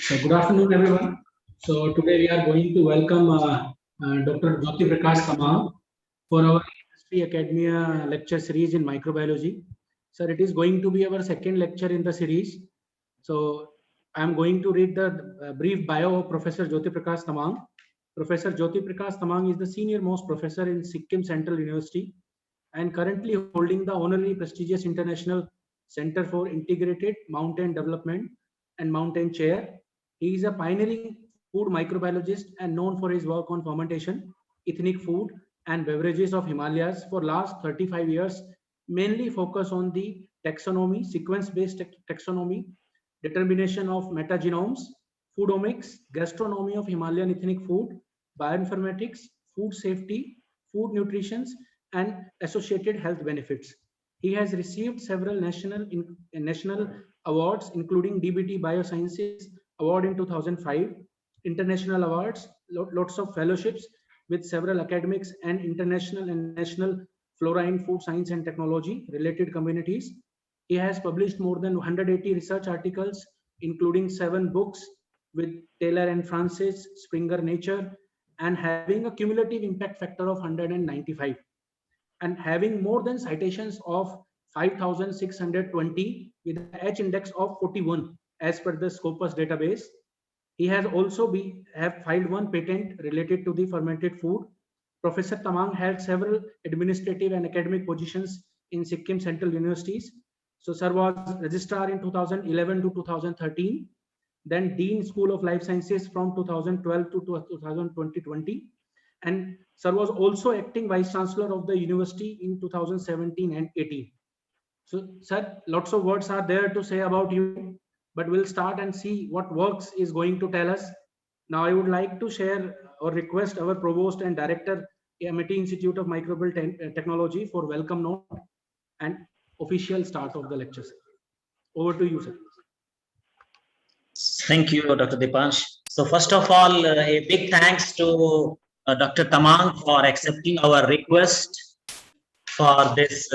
So good afternoon, everyone. So today we are going to welcome Dr. Jyoti Prakash Kamau for our Industry Academia lecture series in microbiology. Sir, it is going to be our second lecture in the series. So I am going to read the brief bio of Professor Jyoti Prakash Tamang. Professor Jyoti Prakash Tamang is the senior most professor in Sikkim Central University and currently holding the honorary prestigious International Center for Integrated Mountain Development and Mountain Chair. He is a pioneering food microbiologist and known for his work on fermentation, ethnic food, and beverages of Himalayas for last 35 years, mainly focus on the taxonomy, sequence-based taxonomy, determination of metagenomes, foodomics, gastronomy of Himalayan ethnic food, bioinformatics, food safety, food nutrition, and associated health benefits. He has received several national awards, including DBT Biosciences Award in 2005, international awards, lots of fellowships with several academics and international and national flora in food science and technology related communities. He has published more than 180 research articles, including 7 books with Taylor and Francis, Springer Nature, and having a cumulative impact factor of 195 and having more than citations of 5,620 with an H index of 41 as per the Scopus database. He has also have filed 1 patent related to the fermented food. Professor Tamang held several administrative and academic positions in Sikkim Central Universities. So Sir was registrar in 2011 to 2013, then Dean School of Life Sciences from 2012 to 2020, and Sir was also acting Vice Chancellor of the university in 2017 and 18. So Sir, lots of words are there to say about you, but we'll start and see what works is going to tell us. Now I would like to share or request our Provost and Director, Amity Institute of Microbial Technology for welcome note and official start of the lectures. Over to you, sir. Thank you, Dr. Dipansh. So first of all, a big thanks to Dr. Tamang for accepting our request for this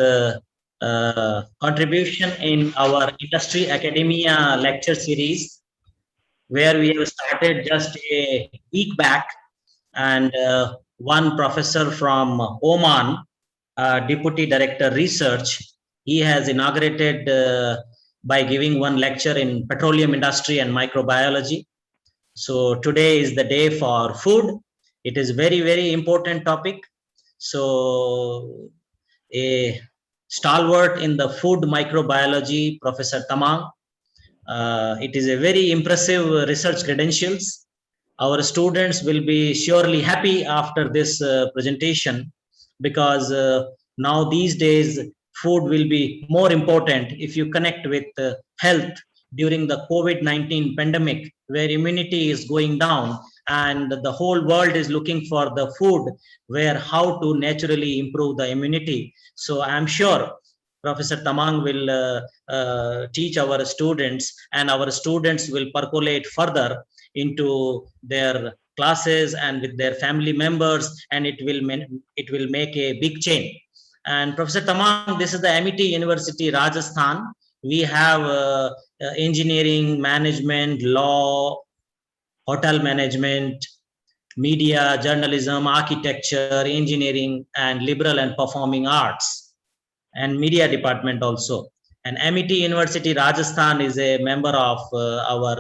contribution in our Industry Academia lecture series, where we have started just a week back, and one professor from Oman, Deputy Director Research, he has inaugurated by giving 1 lecture in petroleum industry and microbiology. So today is the day for food. It is very, very important topic. So a stalwart in the food microbiology, Professor Tamang. It is a very impressive research credentials. Our students will be surely happy after this presentation, because now these days food will be more important if you connect with health during the COVID-19 pandemic, where immunity is going down and the whole world is looking for the food where how to naturally improve the immunity. So I'm sure Professor Tamang will teach our students, and our students will percolate further into their classes and with their family members, and it will make a big change. And Professor Tamang, this is the Amity University, Rajasthan. We have engineering, management, law, hotel management, media, journalism, architecture, engineering, and liberal and performing arts, and media department also. And Amity University, Rajasthan is a member of our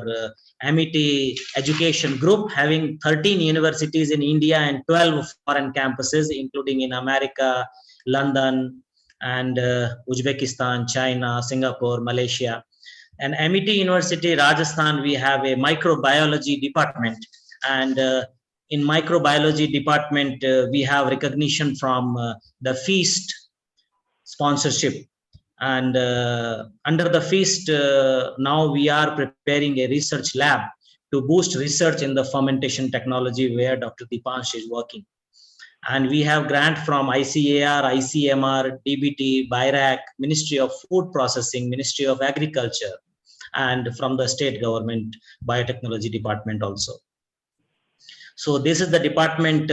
Amity Education Group, having 13 universities in India and 12 foreign campuses, including in America, London, and Uzbekistan, China, Singapore, Malaysia. And Amity University, Rajasthan, we have a microbiology department. And in microbiology department, we have recognition from the FEAST sponsorship. And under the FEAST, now we are preparing a research lab to boost research in the fermentation technology, where Dr. Dipansh is working. And we have grant from ICAR, ICMR, DBT, BIRAC, Ministry of Food Processing, Ministry of Agriculture, and from the state government biotechnology department also. So this is the department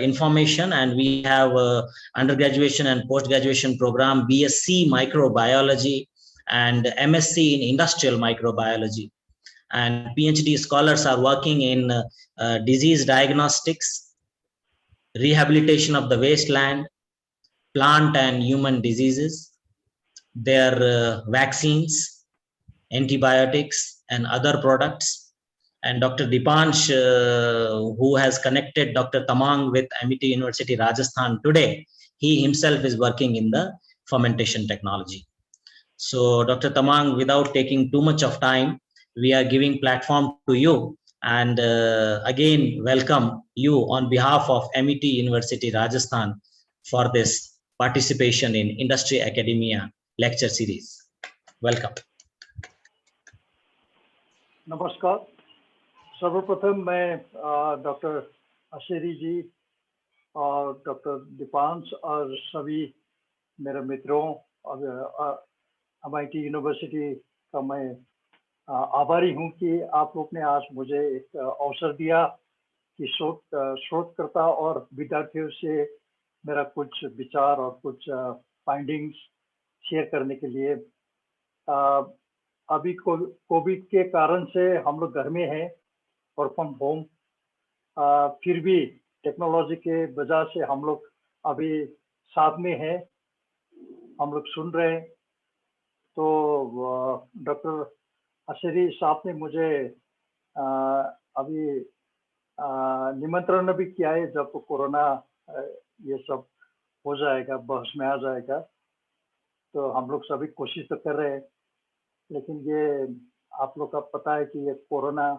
information, and we have undergraduation and post-graduation program, BSc Microbiology and MSc in Industrial Microbiology. and PhD scholars are working in disease diagnostics, rehabilitation of the wasteland, plant and human diseases, their vaccines, antibiotics, and other products. And Dr. Dipansh, who has connected Dr. Tamang with Amity University, Rajasthan today, he himself is working in the fermentation technology. So Dr. Tamang, without taking too much of time, we are giving platform to you, and again welcome you on behalf of Amity University, Rajasthan, for this participation in Industry Academia lecture series. Welcome. नमस्कार। सर्वप्रथम मैं doctor Asheri जी और doctor Deepansh और सभी मेरे मित्रों और MIT university का मैं आभारी हूं कि आप लोग ने आज मुझे एक अवसर दिया कि शोधकर्ता और विद्यार्थियों से मेरा कुछ विचार और कुछ फाइंडिंग्स शेयर करने के लिए। अभी कोविड के कारण से हम लोग घर में हैं और फ्रॉम होम, फिर भी टेक्नोलॉजी के वजह से हम लोग अभी साथ में हैं, हम लोग सुन रहे हैं। तो डॉक्टर अशेरी साहब ने मुझे अभी निमंत्रण भी किया है, जब कोरोना ये सब हो जाएगा, बहस में आ जाएगा, तो हम लोग सभी कोशिश तो कर रहे हैं। लेकिन ये आप लोग का पता है कि ये corona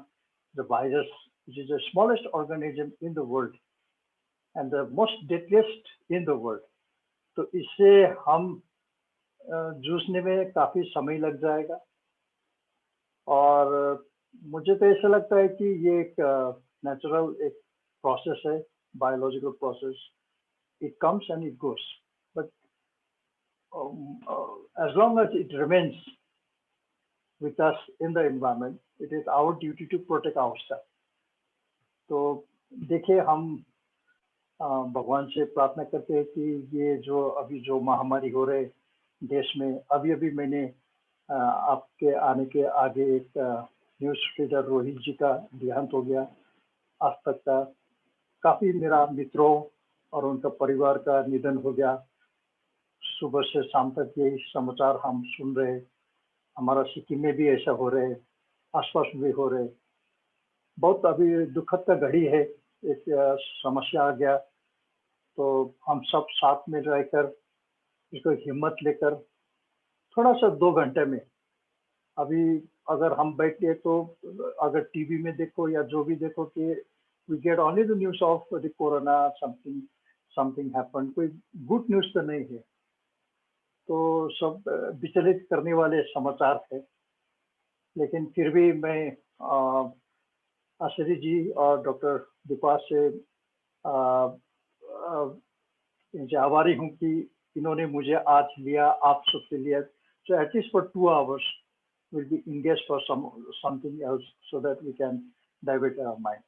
the virus which is the smallest organism in the world and the most deadliest in the world, तो इससे हम जूझने में काफी समय लग जाएगा। और मुझे तो ऐसा लगता है कि ये एक नेचुरल एक प्रोसेस है, biological process, it comes and it goes, but as long as it remains with us in the environment, it is our duty to protect ourselves. तो देखिए, हम भगवान से प्रार्थना करते हैं कि ये जो अभी जो महामारी हो रहे देश में, अभी मैंने आपके आने के आगे एक न्यूज़ रीडर रोहित जी का देहांत हो गया, आज तक का काफ़ी मेरा मित्रों और उनका परिवार का निधन हो गया। सुबह से शाम तक यही समाचार हम सुन रहे, हमारा सिक्किम में भी ऐसा हो रहे, आसपास भी हो रहे। बहुत अभी दुखद का घड़ी है, एक समस्या आ गया, तो हम सब साथ में रहकर इसको हिम्मत लेकर थोड़ा सा 2 घंटे में, अभी अगर हम बैठे तो अगर टीवी में देखो या जो भी देखो कि we get only the news of the corona, something happened, कोई गुड न्यूज़ तो नहीं है, तो सब विचलित करने वाले समाचार है। लेकिन फिर भी मैं अशेरी जी और डॉक्टर दीपांश से इनसे आभारी हूँ कि इन्होंने मुझे आज लिया, आप सबके लिए, so at least for 2 hours we'll be engaged for something else so that we can divert our mind.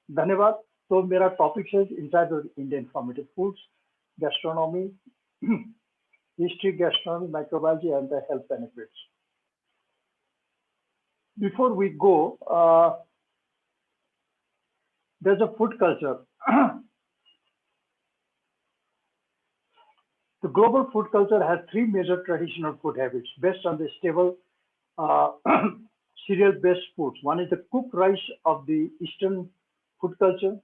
धन्यवाद। तो मेरा टॉपिक है inside the Indian formative foods, gastronomy, history, gastronomy, microbiology, and the health benefits. Before we go, there's a food culture. The global food culture has 3 major traditional food habits based on the stable cereal-based foods. One is the cooked rice of the Eastern food culture,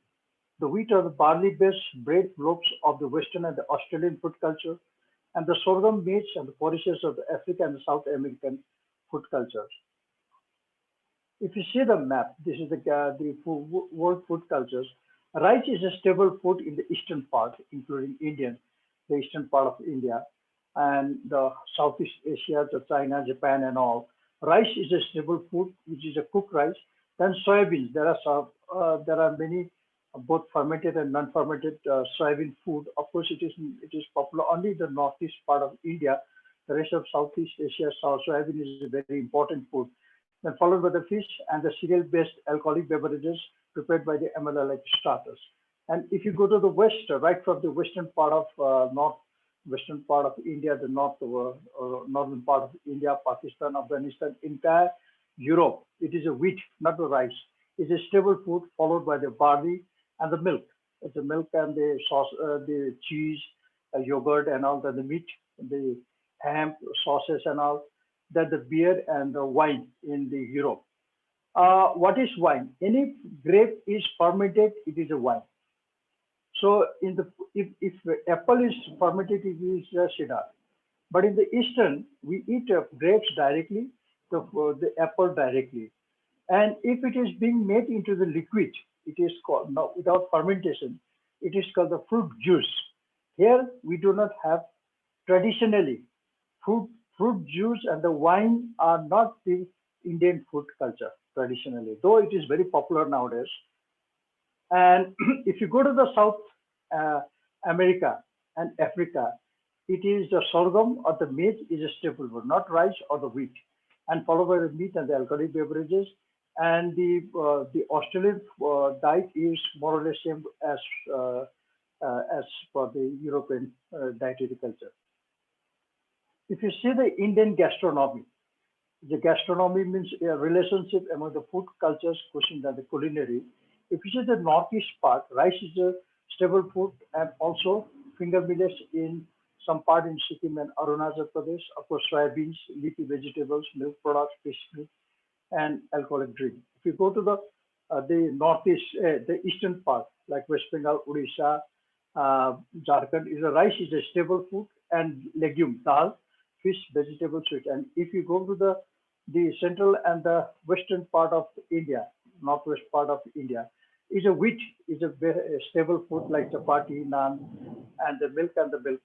the wheat or the barley-based bread loaves of the Western and the Australian food culture, and the sorghum meats and the porridges of the African and South American food cultures. If you see the map, this is the world food cultures. Rice is a staple food in the eastern part, including the eastern part of India, and the Southeast Asia, to China, Japan, and all. Rice is a staple food, which is a cooked rice. Then soybeans. There are many both fermented and non-fermented soybean food. Of course, it is popular only in the northeast part of India. The rest of Southeast Asia, soybean is a very important food. Then followed by the fish and the cereal-based alcoholic beverages prepared by the MLA like starters. And if you go to the west, right from the western part of northwestern part of India, the northern part of India, Pakistan, Afghanistan, entire Europe, it is a wheat, not the rice. It's a staple food followed by the barley and the milk. It's the milk and the sauce, the cheese, yogurt and all that, the meat, the ham, sauces and all, that the beer and the wine in the Europe. What is wine? Any grape is fermented, it is a wine. So in the if apple is fermented, it is a cider. But in the Eastern, we eat grapes directly, the apple directly. And if it is being made into the liquid, it is called, now without fermentation, it is called the fruit juice. Here we do not have traditionally fruit juice and the wine are not the Indian food culture traditionally, though it is very popular nowadays. And if you go to the South uh, America and Africa, it is the sorghum or the maize is a staple food, not rice or the wheat, and followed by the meat and the alcoholic beverages. And the Australian diet is more or less same as for the European dietary culture. If you see the Indian gastronomy, the gastronomy means a relationship among the food cultures, cuisine and the culinary. If you see the northeast part, rice is a staple food and also finger millets in some part in Sikkim and Arunachal Pradesh. Of course, soybeans, leafy vegetables, milk products, fish meat, and alcoholic drink. If you go to the northeast, the eastern part, like West Bengal, Odisha, Jharkhand, is a rice is a staple food and legume, dal, fish, vegetable, sweet. And if you go to the central and the western part of India, northwest part of India, is a wheat, is a stable food like chapati, naan, and the milk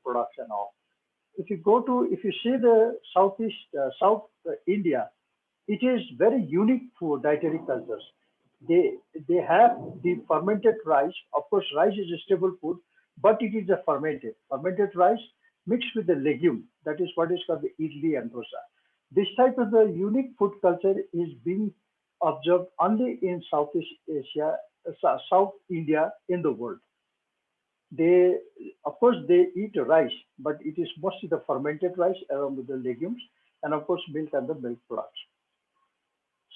products and all. If you see the South India, it is very unique food dietary cultures. They they have the fermented rice. Of course, rice is a staple food, but it is a fermented rice mixed with the legume. That is what is called the idli and dosa. This type of the unique food culture is being observed only in Southeast Asia, South India in the world. They, of course, they eat rice, but it is mostly the fermented rice along with the legumes, and of course, milk and the milk products.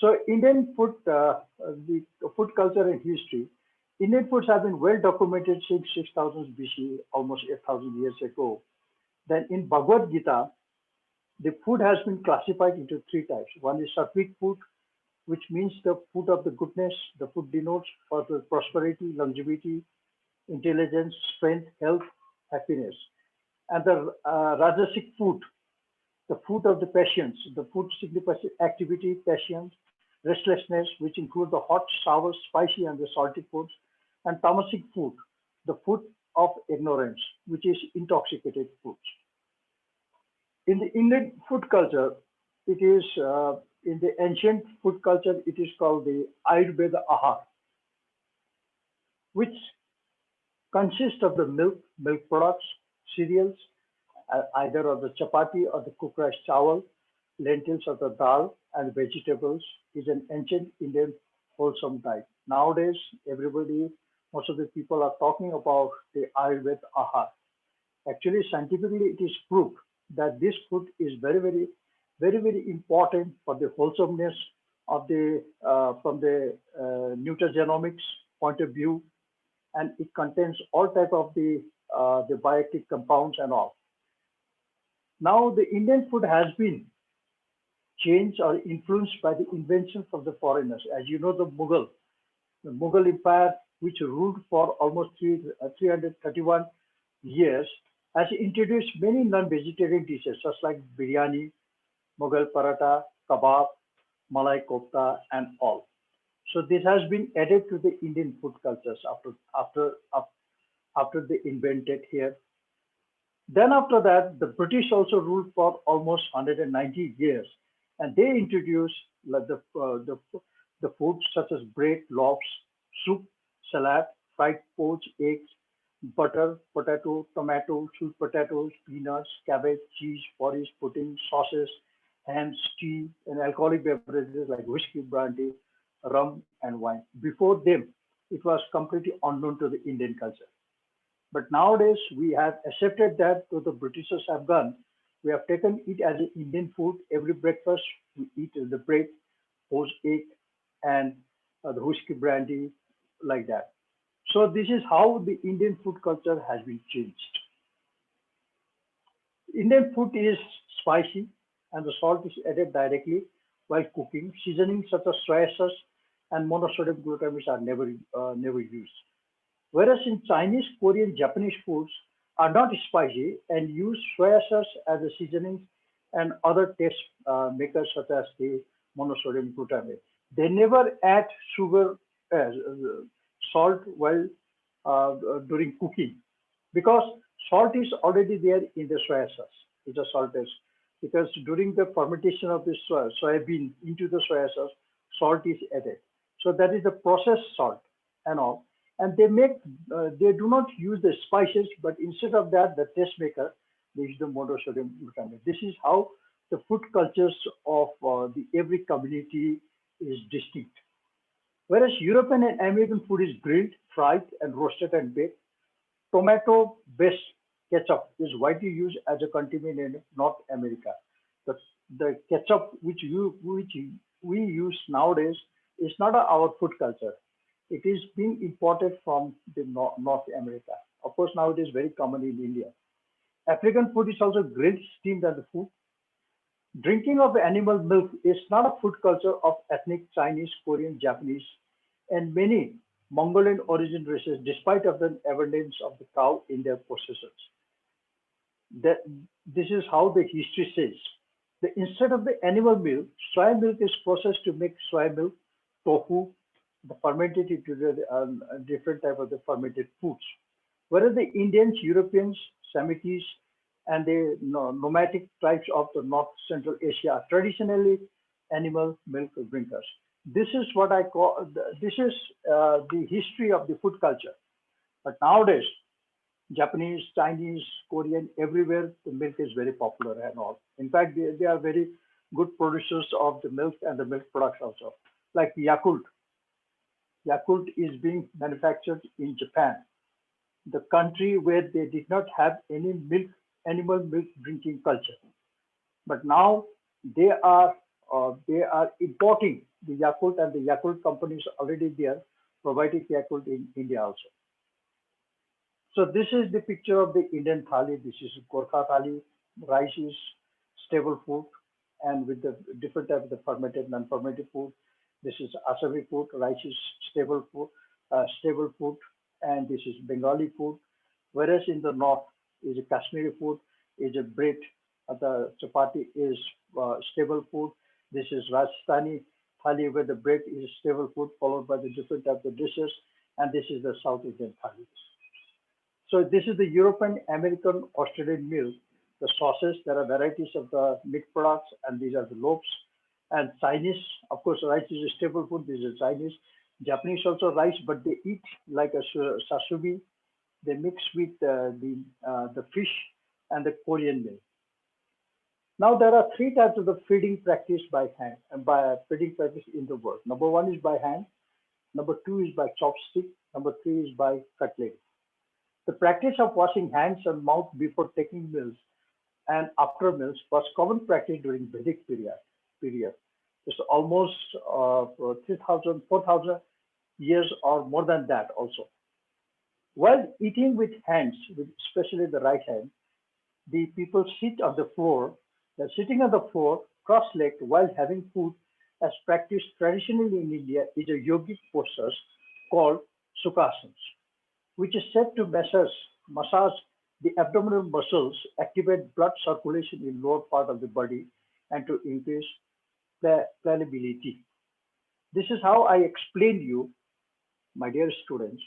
So, Indian food, the food culture and history. Indian foods have been well documented since 6000 BC, almost 8,000 years ago. Then, in Bhagavad Gita, the food has been classified into three types. One is sattvic food, which means the food of the goodness. The food denotes for the prosperity, longevity, intelligence, strength, health, happiness. And the Rajasic food, the food of the passions. The food signifies activity, passions, restlessness, which include the hot, sour, spicy, and the salty foods. And Tamasic food, the food of ignorance, which is intoxicated foods. In the Indian food culture, it is in the ancient food culture, it is called the Ayurveda Ahar, which consists of the milk products, cereals, either of the chapati or the cooked rice chawal, lentils or the dal, and vegetables is an ancient Indian wholesome diet. Nowadays, most of the people are talking about the Ayurveda Ahar. Actually, scientifically, it is proved that this food is very important for the wholesomeness of the from the nutrigenomics point of view, and it contains all type of the bioactive compounds and all. Now, the Indian food has been changed or influenced by the inventions of the foreigners. As you know, the Mughal Empire, which ruled for almost 331 years, has introduced many non-vegetarian dishes, such like biryani, Mughal paratha, kebab, malai kofta, and all. So this has been added to the Indian food cultures after they invented here. Then after that, the British also ruled for almost 190 years, and they introduced like the foods such as bread, loaves, soup, salad, fried pork, eggs, butter, potato, tomato, sweet potatoes, peanuts, cabbage, cheese, porridge, pudding, sauces, ham, tea, and alcoholic beverages like whiskey, brandy, rum, and wine. Before them, it was completely unknown to the Indian culture. But nowadays, we have accepted that to the Britishers have done. We have taken it as an Indian food. Every breakfast, we eat the bread Hose egg, and the whiskey brandy, like that. So this is how the Indian food culture has been changed. Indian food is spicy and the salt is added directly while cooking. Seasonings such as soy sauce and monosodium glutamate are never used. Whereas in Chinese, Korean, Japanese foods are not spicy and use soy sauce as a seasoning and other taste makers such as the monosodium glutamate. They never add sugar, salt while during cooking because salt is already there in the soy sauce. It's a salt is because during the fermentation of this soybean into the soy sauce, salt is added. So that is the processed salt and all. And they do not use the spices, but instead of that, the taste maker, they use the monosodium glutamate. This is how the food cultures of the every community is distinct. Whereas European and American food is grilled, fried, and roasted and baked. Tomato-based ketchup is widely used as a condiment in North America. The, the ketchup which we use nowadays is not our food culture. It is being imported from the North America. Of course, now it is very common in India. African food is also grilled, steamed, and food. Drinking of animal milk is not a food culture of ethnic Chinese, Korean, Japanese, and many Mongolian origin races, despite of the abundance of the cow in their possessions. That this is how the history says. Instead of the animal milk, soy milk is processed to make soy milk, tofu, the fermented into the different type of the fermented foods. Whereas the Indians, Europeans, Semites, and the nomadic tribes of the North Central Asia are traditionally animal milk drinkers. This is what I call, this is the history of the food culture. But nowadays, Japanese, Chinese, Korean, everywhere, the milk is very popular and all. In fact, they are very good producers of the milk and the milk products also. Like Yakult. Yakult is being manufactured in Japan, the country where they did not have any animal milk drinking culture. But now they are they are importing the Yakult, and the Yakult company is already there providing Yakult in India also. So this is the picture of the Indian thali. This is Gorkha thali. Rice is stable food, and with the different type of the fermented, non-fermented food. This is Assami food. Rice is stable food, and this is Bengali food. Whereas in the north is a Kashmiri food, is a bread. The chapati is stable food. This is Rajasthani thali, where the bread is stable food, followed by the different type of dishes, and this is the South Indian thali. So this is the European, American, Australian meal. The sauces, there are varieties of the meat products, and these are the loaves. And Chinese, of course, rice is a staple food. This is Chinese. Japanese also rice, but they eat like a sashimi. They mix with the fish and the Korean meal. Now there are three types of the feeding practice by hand and by feeding practice in the world. Number one is by hand. Number two is by chopstick. Number three is by cutlery. The practice of washing hands and mouth before taking meals and after meals was common practice during Vedic period. It's almost 3,000, 4,000 years or more than that also. While eating with hands, especially the right hand, the people sit on the floor. They're sitting on the floor, cross-legged, while having food, as practiced traditionally in India, is a yogic posture called Sukhasanas, which is said to massage the abdominal muscles, activate blood circulation in lower part of the body, and to increase pliability. This is how I explain you, my dear students.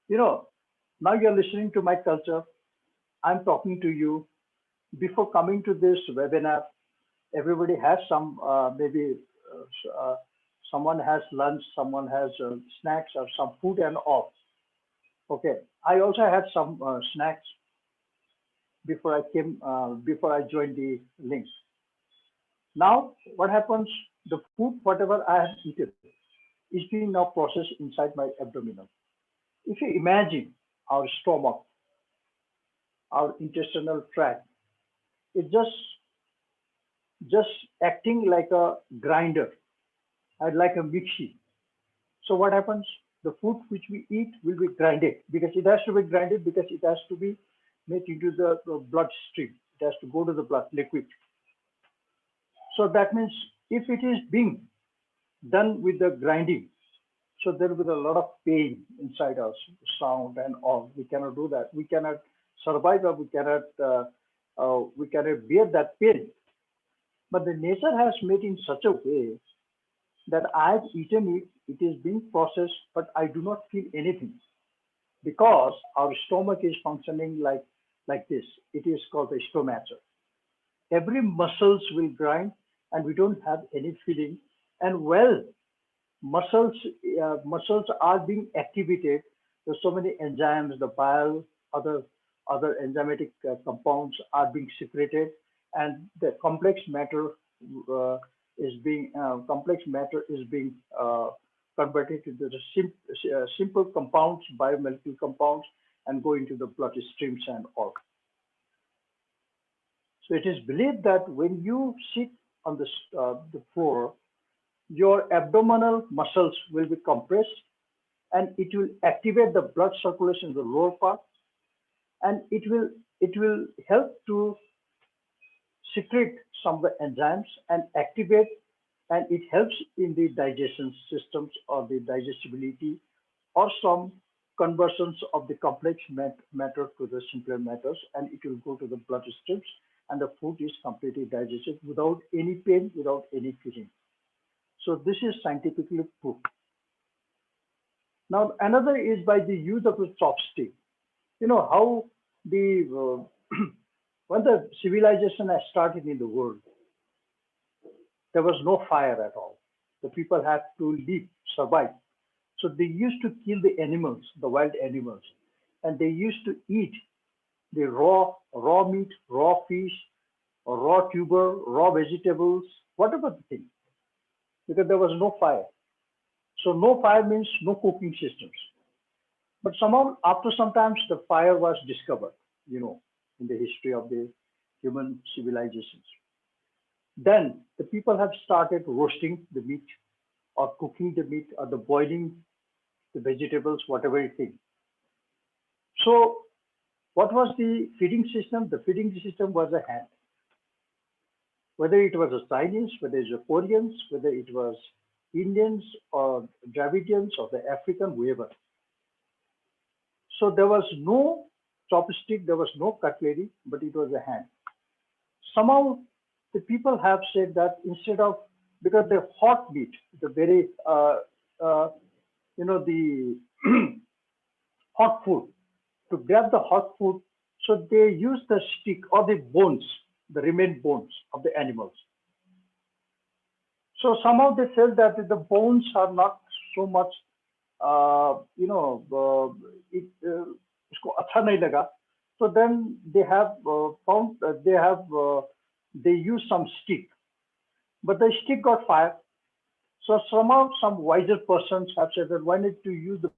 You know, now you're listening to my culture. I'm talking to you. Before coming to this webinar, everybody has some, maybe someone has lunch, someone has snacks or some food and all. Okay, I also had some snacks before I joined the links. Now, what happens? The food, whatever I have eaten, is being now processed inside my abdominal. If you imagine our stomach, our intestinal tract, it just just acting like a grinder and like a mixie. So what happens? The food which we eat will be grinded because it has to be grinded because it has to be made into the bloodstream. It has to go to the blood liquid. So that means if it is being done with the grinding, so there will be a lot of pain inside us, sound and all. We cannot do that. We cannot survive or we cannot bear that pain. But the nature has made in such a way that I've eaten it, it is being processed, but I do not feel anything because our stomach is functioning like this. It is called the stomacher. Every muscles will grind and we don't have any feeling. And well, muscles muscles are being activated. There's so many enzymes, the bile, other enzymatic compounds are being secreted, and the uh, complex matter is being converted into the simple compounds, biomolecular compounds, and go into the bloodstreams and all. So it is believed that when you sit on the floor, your abdominal muscles will be compressed and it will activate the blood circulation in the lower part, and it will help to secrete some of the enzymes and activate, and it helps in the digestion systems or the digestibility or some conversions of the complex matter to the simpler matters, and it will go to the bloodstreams and the food is completely digested without any pain, without any feeling. So this is scientifically proved. Now another is by the use of a chopstick. You know how the when the civilization has started in the world, there was no fire at all. The people had to live, survive. So they used to kill the animals, the wild animals, and they used to eat the raw meat, raw fish, or raw tuber, raw vegetables, whatever the thing, because there was no fire. So no fire means no cooking systems. But somehow, after some times, the fire was discovered, you know, in the history of the human civilizations. Then the people have started roasting the meat or cooking the meat or the boiling the vegetables, whatever it is. So what was the feeding system? The feeding system was a hand. Whether it was a Chinese, whether it was Koreans, whether it was Indians or Dravidians or the African, whoever. So there was no chopstick, there was no cutlery, but it was a hand. Somehow the people have said that instead of, because the hot meat, the very uh, the hot food, to grab the hot food, so they use the stick or the bones, the remained bones of the animals. So somehow they felt that the bones are not so much, it इसको अच्छा नहीं लगा. So then they have found they use some stick, but the stick got fire. So somehow some wiser persons have said that why need to use the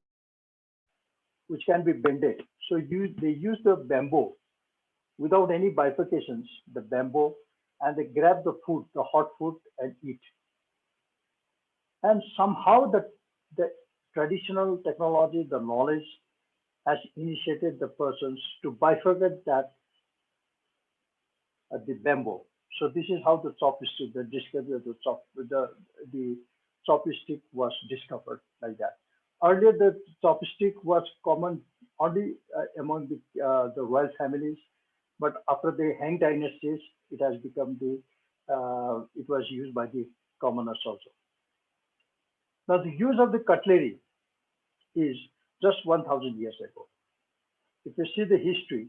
which can be bended. So they use the bamboo without any bifurcations, the bamboo, and they grab the food, the hot food, and eat. And somehow the traditional technology, the knowledge has initiated the persons to bifurcate that the bamboo. So this is how the chopstick, the discovery of the chopstick was discovered like that. Earlier, the chopstick was common only among the royal families, but after the Han dynasties, it has become it was used by the commoners also. Now, the use of the cutlery is just 1,000 years ago. If you see the history,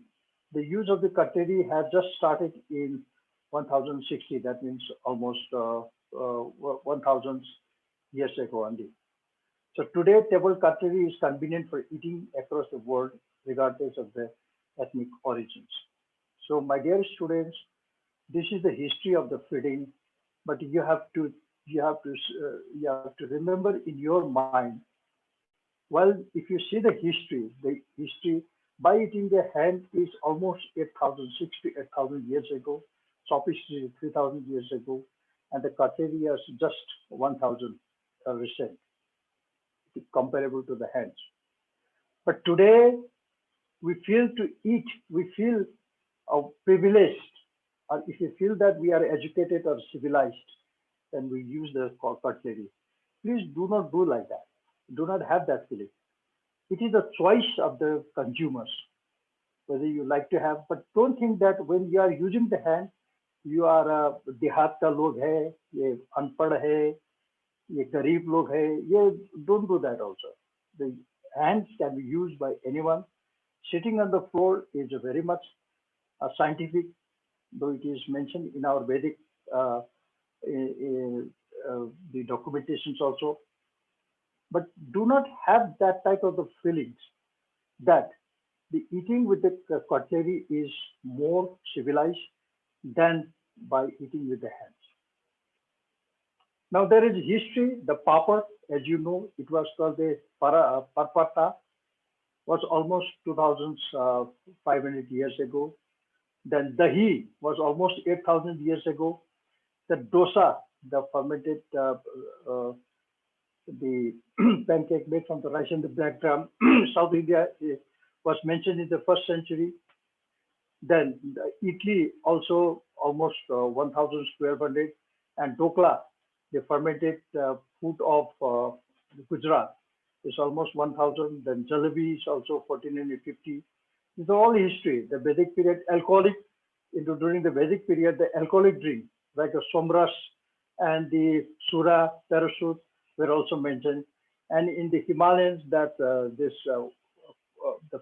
the use of the cutlery has just started in 1060. That means almost 1,000 years ago only. So today, table cutlery is convenient for eating across the world, regardless of the ethnic origins. So, my dear students, this is the history of the feeding, but you have to remember in your mind. Well, if you see the history by eating the hand is almost 8,000, 6 to 8,000 years ago. sophistry 3,000 years ago, and the cutlery is just 1,000 recent, comparable to the hands. But today, we feel to eat, we feel privileged, or if we feel that we are educated or civilized, then we use the cutlery. Please do not do like that. Do not have that feeling. It is a choice of the consumers, whether you like to have, but don't think that when you are using the hand, you are देहात का लोग है, ये अनपढ़ है, ये गरीब लोग है, ये don't do that also. The hands can be used by anyone. Sitting on the floor is a very much scientific, though it is mentioned in our Vedic the documentations also. But do not have that type of the feelings that the eating with the cutlery is more civilized than by eating with the hands. Now there is history. The papad, as you know, it was called the parpata, was almost 2,500 years ago. Then dahi was almost 8,000 years ago. The dosa, the fermented the pancake made from the rice and the black gram, South India was mentioned in the 1st century. Then the idli also almost 1,200, and dokla, the fermented food of Gujarat, is almost 1,000. Then jalebi is also 1,450. This is all history. The Vedic period, alcoholic, during the Vedic period, the alcoholic drink like a somras and the sura, parasut were also mentioned. And in the Himalayas, that the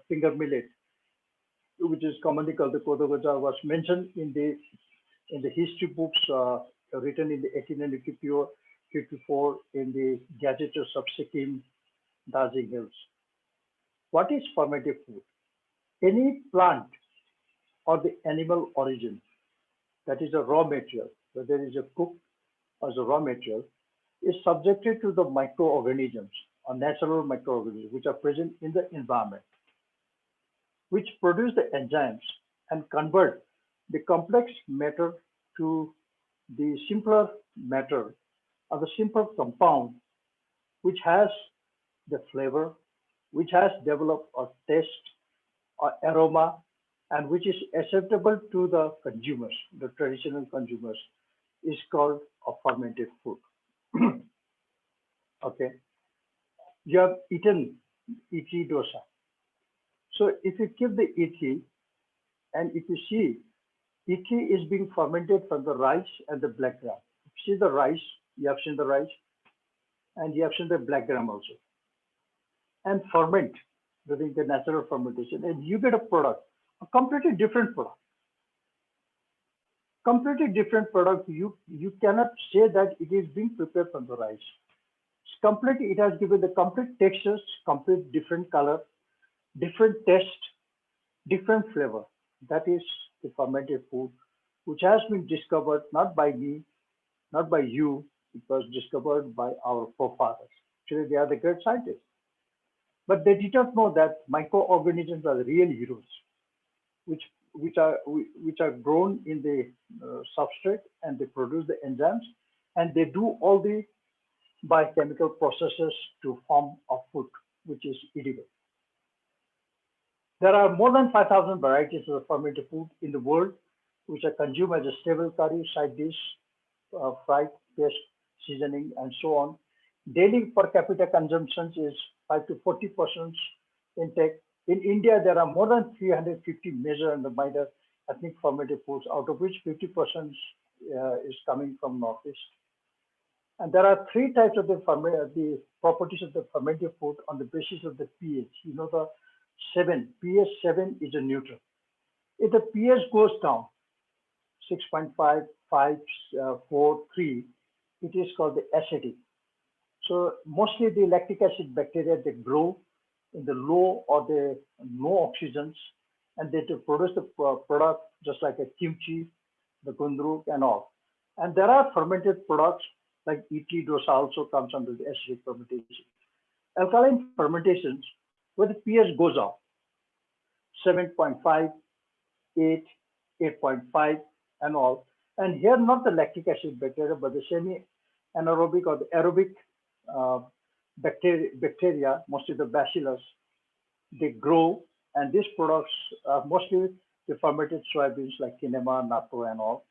finger millet, which is commonly called the kodagoja, was mentioned in the history books written in the 1854 in the Gazetteers of Sikkim, Darjeeling Hills. What is fermented food? Any plant or the animal origin that is a raw material, whether it is a cooked or a raw material, is subjected to the microorganisms or natural microorganisms which are present in the environment, which produce the enzymes and convert the complex matter to the simpler matter or the simple compound, which has the flavor, which has developed a taste or aroma, and which is acceptable to the consumers, the traditional consumers, is called a fermented food. Okay. You have eaten idli dosa. So if you keep the idli, and if you see, idli is being fermented from the rice and the black gram. If you see the rice, you have seen the rice, and you have seen the black gram also. And ferment during the natural fermentation, and you get a product, a completely different product. Completely different product. You cannot say that it is being prepared from the rice. It's completely, it has given the complete textures, complete different color, different taste, different flavor. That is the fermented food, which has been discovered not by me, not by you. It was discovered by our forefathers. Actually, they are the great scientists. But they did not know that microorganisms are the real heroes, which are grown in the substrate, and they produce the enzymes, and they do all the biochemical processes to form a food which is edible. There are more than 5,000 varieties of fermented food in the world, which are consumed as a stable curry, side dish, fried, paste, seasoning, and so on. Daily per capita consumption is 5 to 40% intake. In India, there are more than 350 major and minor ethnic fermented foods, out of which 50% is coming from Northeast. And there are 3 types of the properties of the fermented food on the basis of the pH. You know, the 7, pH 7 is a neutral. If the pH goes down, 6.5, 5, 4, 3, it is called the acidic. So mostly the lactic acid bacteria, they grow in the low or the no oxygens, and they produce the product just like a kimchi, the gundruk and all. And there are fermented products like idli dosa also comes under the acidic fermentation. Alkaline fermentations, where the pH goes up, 7.5, 8, 8.5 and all, And here, not the lactic acid bacteria, but the semi-anaerobic or the aerobic uh, bacteria, mostly the bacillus, they grow, and these products are mostly the fermented soybeans like quinoa, natto, and all.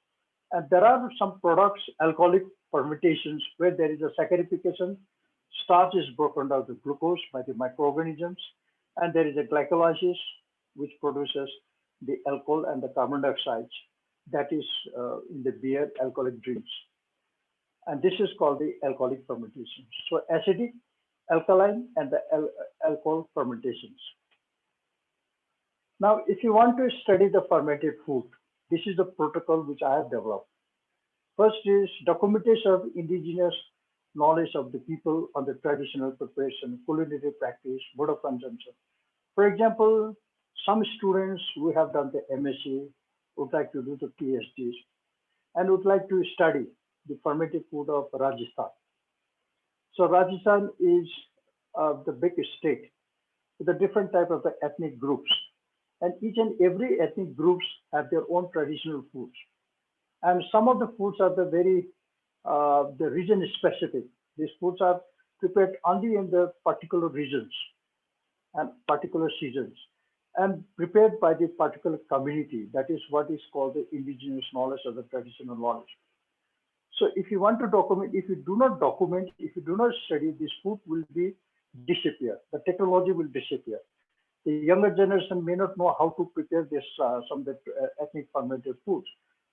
And there are some products, alcoholic fermentations, where there is a saccharification. Starch is broken down to glucose by the microorganisms, and there is a glycolysis, which produces the alcohol and the carbon dioxide that is in the beer alcoholic drinks. And this is called the alcoholic fermentation. So acidic, alkaline, and the alcohol fermentations. Now, if you want to study the fermented food, this is the protocol which I have developed. First is documentation of indigenous knowledge of the people on the traditional preparation, culinary practice, mode of consumption. For example, some students who have done the MSc would like to do the PhDs and would like to study the fermented food of Rajasthan. So Rajasthan is the big state with a different type of the ethnic groups, and each and every ethnic groups have their own traditional foods. And some of the foods are the region specific. These foods are prepared only in the particular regions and particular seasons, and prepared by the particular community. That is what is called the indigenous knowledge or the traditional knowledge. So if you want to document, if you do not document, if you do not study, this food will be disappear. The technology will disappear. The younger generation may not know how to prepare this some of the ethnic fermented foods.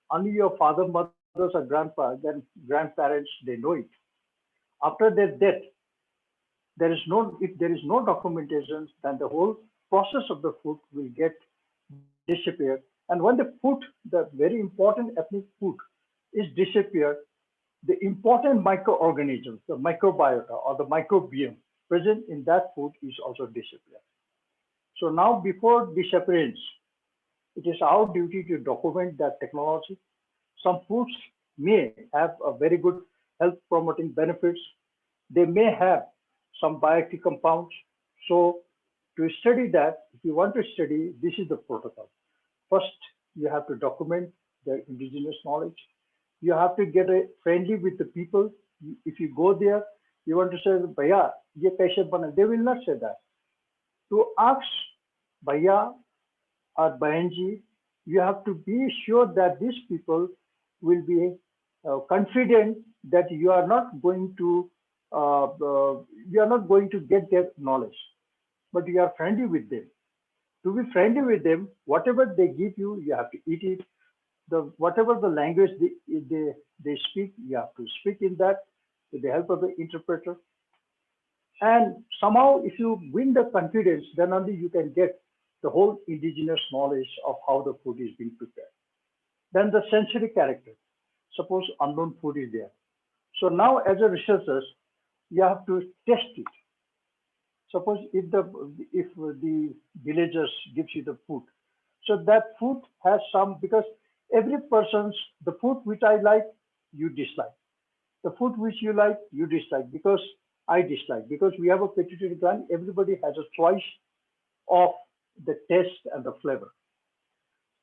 Only your father, mothers, or grandparents, they know it. After their death, if there is no documentation, then the whole process of the food will get disappear. And when the food, the very important ethnic food, is disappear, the important microorganisms, the microbiota or the microbiome present in that food is also disappear. So now, before disappearance, it is our duty to document that technology. Some foods may have a very good health promoting benefits. They may have some bioactive compounds. So to study that, if you want to study, this is the protocol. First, you have to document the indigenous knowledge. You have to get friendly with the people. If you go there, you want to say, Bhaiya, ye kaise bana? They will not say that. To ask Bhaiya or Bahanji, you have to be sure that these people will be confident that you are not going to get their knowledge, but you are friendly with them. To be friendly with them, whatever they give you, you have to eat it. Whatever the language they speak, you have to speak in that with the help of the interpreter. And somehow, if you win the confidence, then only you can get the whole indigenous knowledge of how the food is being prepared. Then the sensory character. Suppose unknown food is there. So now, as a researcher, you have to test it. Suppose if the villagers gives you the food, so that food has some, because every person's, the food which I like, you dislike. The food which you like, you dislike, because I dislike. Because we have a pituitary gland, everybody has a choice of the taste and the flavor.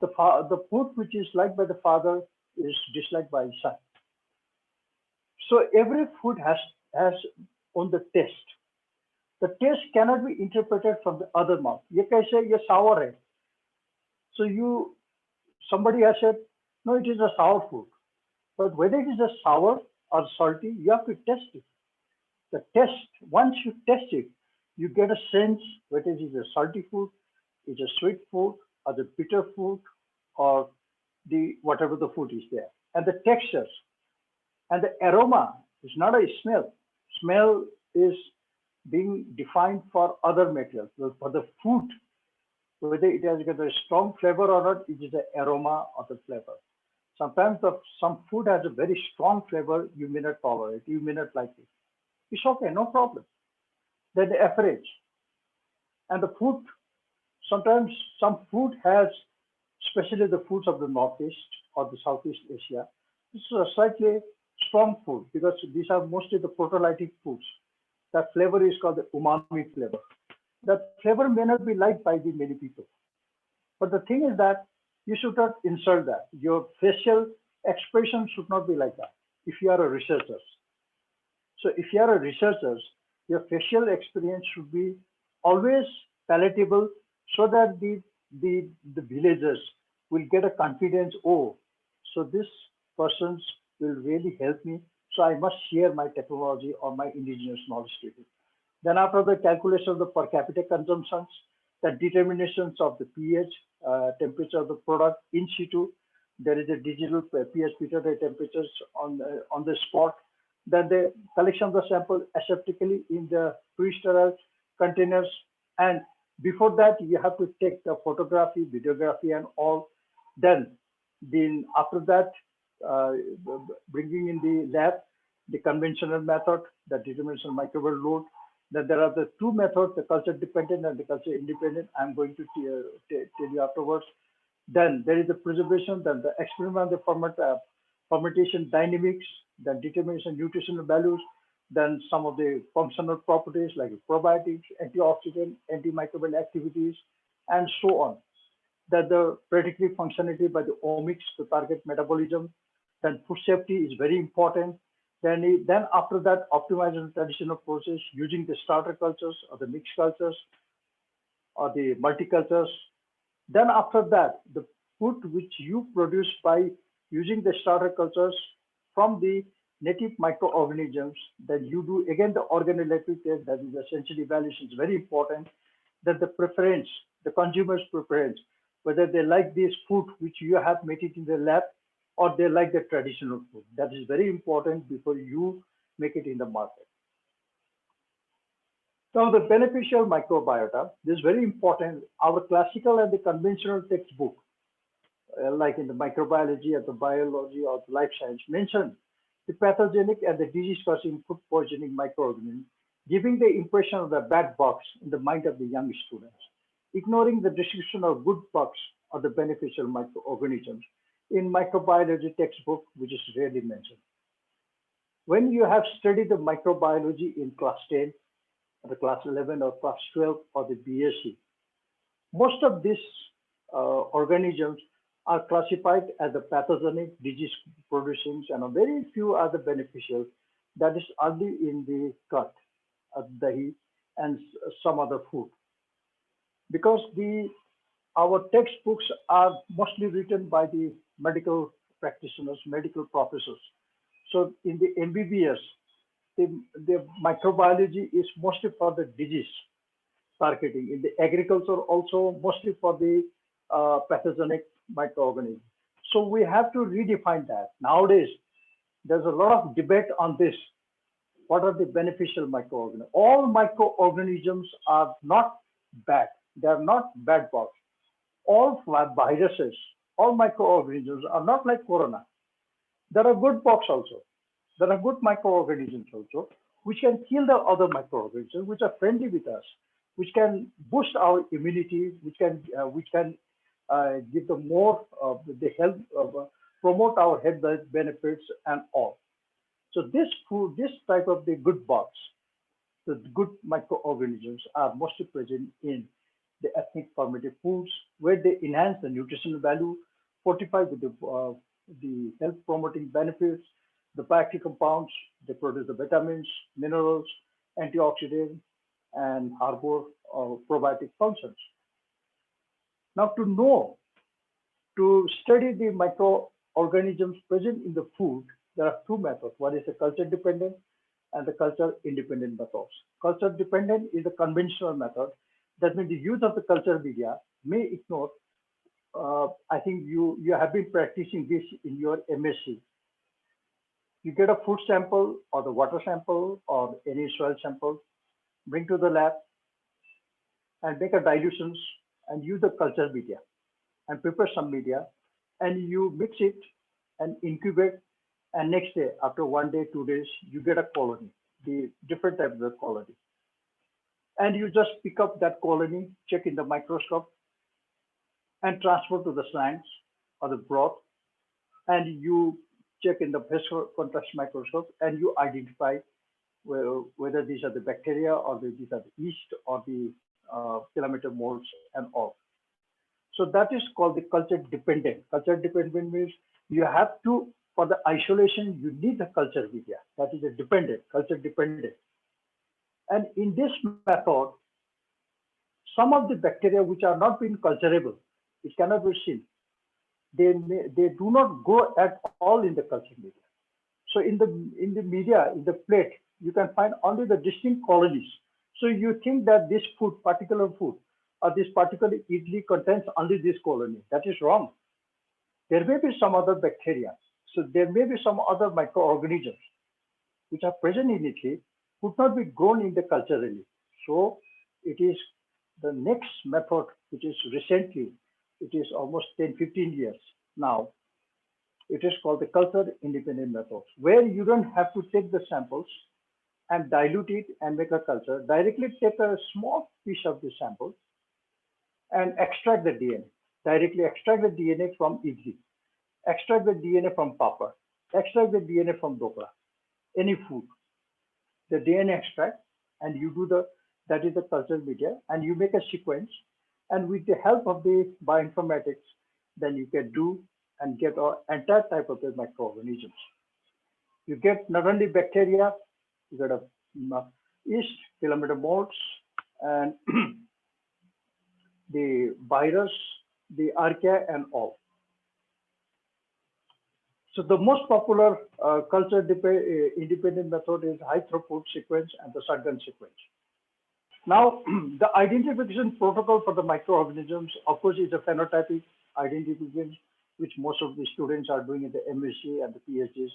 The food which is liked by the father is disliked by his son. So every food has on the taste. The taste cannot be interpreted from the other mouth. Ye kaise ye sour hai. So somebody has said, no, it is a sour food. But whether it is a sour or salty, you have to test it. The test, once you test it, you get a sense whether it is a salty food, it's a sweet food, or the bitter food, or the whatever the food is there. And the textures and the aroma is not a smell. Smell is being defined for other materials. For the food, whether it has got a strong flavor or not, it is the aroma or the flavor. Sometimes some food has a very strong flavor, you may not tolerate, you may not like it. It's okay, no problem. Then the average. And the food, sometimes some food has, especially the foods of the Northeast or the Southeast Asia, this is a slightly strong food because these are mostly the proteolytic foods. That flavor is called the umami flavor. That flavor may not be liked by the many people. But the thing is that you should not insult that. Your facial expression should not be like that. If you are a researcher, so if you are a researcher, your facial experience should be always palatable, so that the villagers will get a confidence. Oh, so this persons will really help me. So I must share my technology or my indigenous knowledge to you. Then after the calculation of the per capita consumptions, the determinations of the pH, temperature of the product in situ, there is a digital pH meter temperatures on the spot. Then the collection of the sample aseptically in the pre-sterile containers, and before that you have to take the photography, videography, and all. Then after that, uh, bringing in the lab, the conventional method, the determination microbial load. Then there are the two methods, the culture dependent and the culture independent. I'm going to tell you afterwards. Then there is the preservation, then the experiment, the fermentation dynamics, then determination nutritional values, then some of the functional properties like probiotics, antioxidant, antimicrobial activities, and so on. That the predictive functionality by the omics to target metabolism. Then food safety is very important. Then after that, optimizing the traditional process using the starter cultures or the mixed cultures or the multicultures. Then after that, the food which you produce by using the starter cultures from the native microorganisms, then you do again the organoleptic test, that is essentially evaluation is very important. That the preference, the consumer's preference, whether they like this food which you have made it in the lab, or they like the traditional food. That is very important before you make it in the market. Now, the beneficial microbiota, this is very important. Our classical and the conventional textbook, like in the microbiology or the biology or the life science, mention the pathogenic and the disease-causing food poisoning microorganisms, giving the impression of the bad box in the mind of the young students, ignoring the description of good bugs or the beneficial microorganisms in microbiology textbook, which is rarely mentioned. When you have studied the microbiology in class 10, or the class 11, or class 12, or the BSc, most of these organisms are classified as the pathogenic, disease-producing, and a very few are the beneficial. That is only in the gut, dahi, and some other food. Because our textbooks are mostly written by the medical practitioners, medical professors. So in the MBBS, the microbiology is mostly for the disease targeting. In the agriculture also mostly for the pathogenic microorganisms. So we have to redefine that. Nowadays, there's a lot of debate on this. What are the beneficial microorganisms? All microorganisms are not bad. They are not bad bugs. All viruses, all microorganisms are not like corona. There are good bugs also. There are good microorganisms also, which can kill the other microorganisms, which are friendly with us, which can boost our immunity, which can give the more the health, promote our health benefits and all. So this food, this type of the good bugs, the good microorganisms are mostly present in the ethnic fermented foods, where they enhance the nutritional value, fortify with the health promoting benefits, the bioactive compounds, they produce the vitamins, minerals, antioxidants, and harbor probiotic functions. Now, to study the microorganisms present in the food, there are two methods. One is the culture dependent and the culture independent methods. Culture dependent is the conventional method. That means the use of the culture media may ignore. I think you have been practicing this in your MSc. You get a food sample or the water sample or any soil sample, bring to the lab and make a dilutions and use the culture media and prepare some media, and you mix it and incubate, and next day, after 1 day, 2 days, you get a colony, the different types of colony. And you just pick up that colony, check in the microscope, and transfer to the slimes or the broth, and you check in the visual contrast microscope, and you identify whether these are the bacteria or these are the yeast or the kilometer molds and all. So that is called the culture dependent. Culture dependent means you have to, for the isolation, you need the culture media that is a dependent, culture dependent. And in this method, some of the bacteria which are not being culturable, it cannot be seen. They do not grow at all in the culture media. So in the media, in the plate, you can find only the distinct colonies. So you think that this food, particular food, or this particular idli contains only this colony. That is wrong. There may be some other bacteria. So there may be some other microorganisms which are present in idli, could not be grown in the culturally. So it is the next method, which is recently, it is almost 10, 15 years now. It is called the culture independent method, where you don't have to take the samples and dilute it and make a culture. Directly take a small piece of the sample and extract the DNA. Directly extract the DNA from idli, extract the DNA from papad, extract the DNA from dokla, any food. The DNA extract, and you do that is the culture media, and you make a sequence, and with the help of the bioinformatics, then you can do and get an entire type of the microorganisms. You get not only bacteria, you get a yeast, kilometer molds, and the virus, the archaea, and all. So the most popular culture independent method is high throughput sequence and the shotgun sequence. Now, the identification protocol for the microorganisms, of course, is a phenotypic identification, which most of the students are doing in the MSc and the PhDs.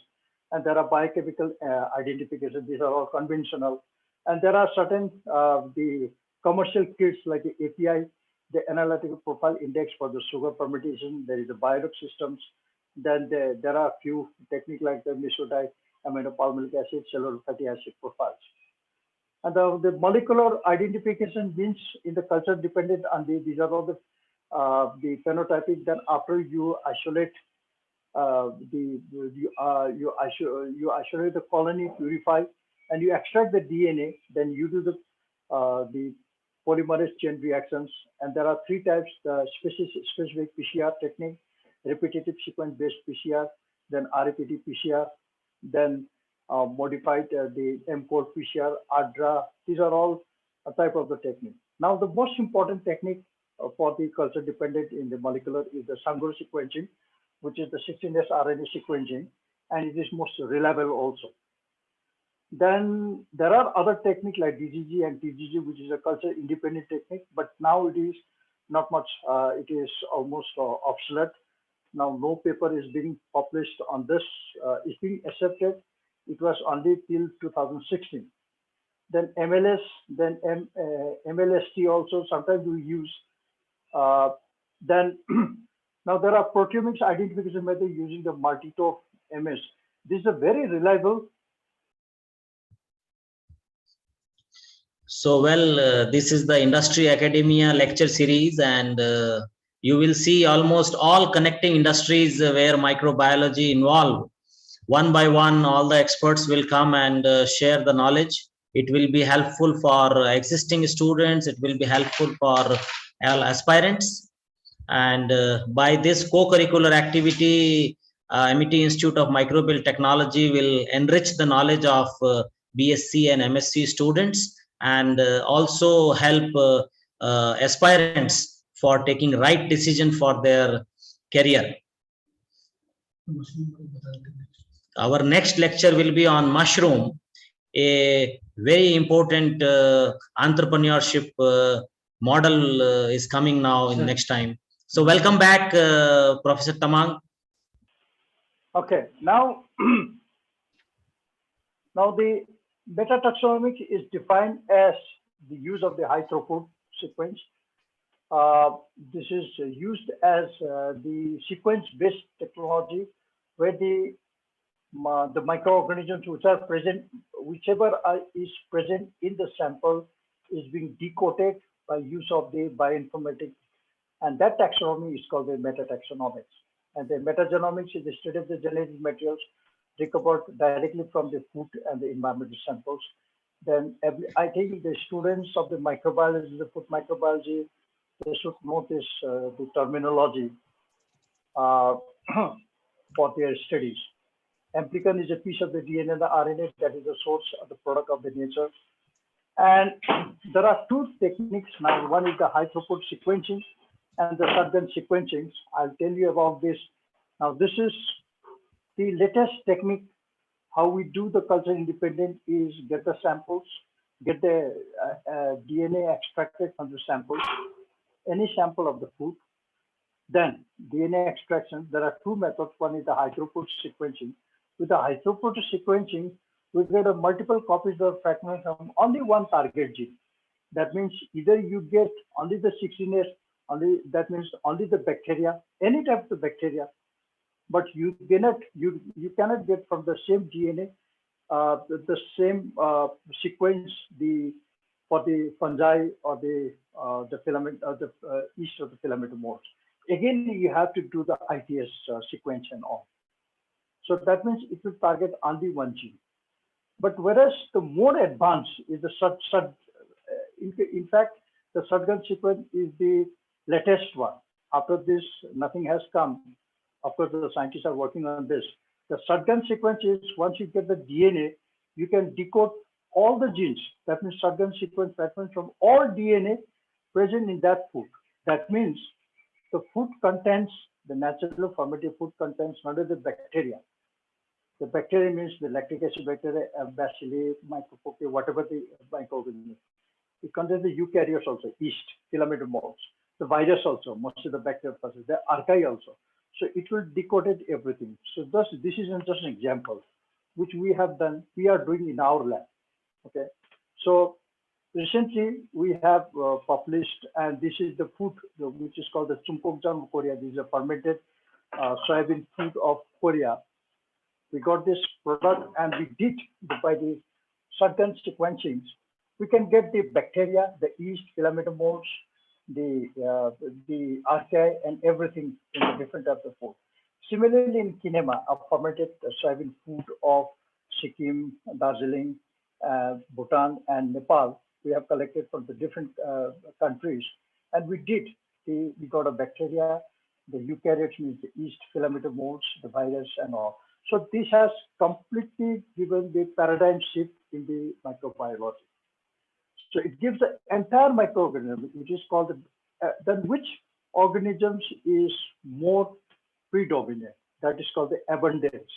And there are biochemical identification. These are all conventional. And there are certain the commercial kits like the API, the analytical profile index for the sugar permutation. There is the Biologic systems. Then there are a few techniques like the mesodiamine, aminopalmolic acid, cellular fatty acid profiles. And the molecular identification means in the culture dependent on these are all the phenotypic. Then after you isolate you isolate the colony, purify, and you extract the DNA. Then you do the polymerase chain reactions. And there are three types: the specific PCR technique, repetitive sequence based PCR, then RAPT PCR, then modified the M-code PCR, ADRA. These are all a type of the technique. Now, the most important technique for the culture dependent in the molecular is the Sanger sequencing, which is the 16S RNA sequencing, and it is most reliable also. Then there are other techniques like DGG and TGG, which is a culture independent technique, but now it is not much, it is almost obsolete. Now, no paper is being published on this, it's being accepted. It was only till 2016. Then MLS, then MLST also sometimes we use. Then now there are proteomics identification method using the multitoph MS. This is a very reliable. So, well, this is the Industry Academia lecture series, and you will see almost all connecting industries where microbiology involved. One by one, all the experts will come and share the knowledge. It will be helpful for existing students. It will be helpful for all aspirants. And by this co-curricular activity, MET Institute of Microbial Technology will enrich the knowledge of BSc and MSc students, and also help aspirants for taking right decision for their career. Our next lecture will be on mushroom, a very important entrepreneurship model is coming now in next time. So welcome back, Professor Tamang. Okay, now, now the metataxonomics is defined as the use of the high throughput sequence. This is used as the sequence-based technology where the microorganisms which are present, whichever is present in the sample is being decoded by use of the bioinformatics, and that taxonomy is called the metataxonomics. And the metagenomics is the study of the genetic materials recovered directly from the food and the environmental samples. Then I think the students of the microbiology, the food microbiology, they should notice the terminology. for their studies. Amplicon is a piece of the DNA and the RNA that is the source of the product of the nature. And there are two techniques now. One is the high throughput sequencing and the shotgun sequencing. I'll tell you about this. Now, this is the latest technique. How we do the culture independent is get the samples, get the DNA extracted from the samples, any sample of the food. Then DNA extraction, there are two methods. One is the high throughput sequencing. With the high throughput sequencing, we get a multiple copies of fragments from only one target gene. That means either you get only the 16S, only that means only the bacteria, any type of bacteria, but you cannot get from the same DNA the same sequence for the fungi or the filament or the yeast of the filament modes. Again, you have to do the ITS sequence and all. So that means it will target only one gene. But whereas the more advanced is the in fact, the shotgun sequence is the latest one. After this, nothing has come. Of course, the scientists are working on this. The shotgun sequence is once you get the DNA, you can decode all the genes. That means shotgun sequence fragments from all DNA present in that food. That means the food contains, the natural formative food contains not only the bacteria. The bacteria means the lactic acid bacteria, bacilli, micropokia, whatever the microorganism. It contains the eukaryotes also, yeast, filament modes. The virus also, most of the bacteria process, the archaea also. So it will decode everything. So thus, this is just an example, which we have done, we are doing in our lab. Okay. So recently we have published, and this is the food, which is called the Chumpokjang of Korea. This is a fermented soybean food of Korea. We got this product and we did by the shotgun sequencing. We can get the bacteria, the yeast, filament modes, the archaea, and everything in the different types of food. Similarly, in Kinema, a fermented soybean food of Sikkim, Darjeeling, Bhutan, and Nepal, we have collected from the different countries, and we got a bacteria, the eukaryotes means the yeast, filament modes, the virus, and all. So this has completely given the paradigm shift in the microbiology. So it gives the entire microorganism, which is called then which organisms is more predominant. That is called the abundance.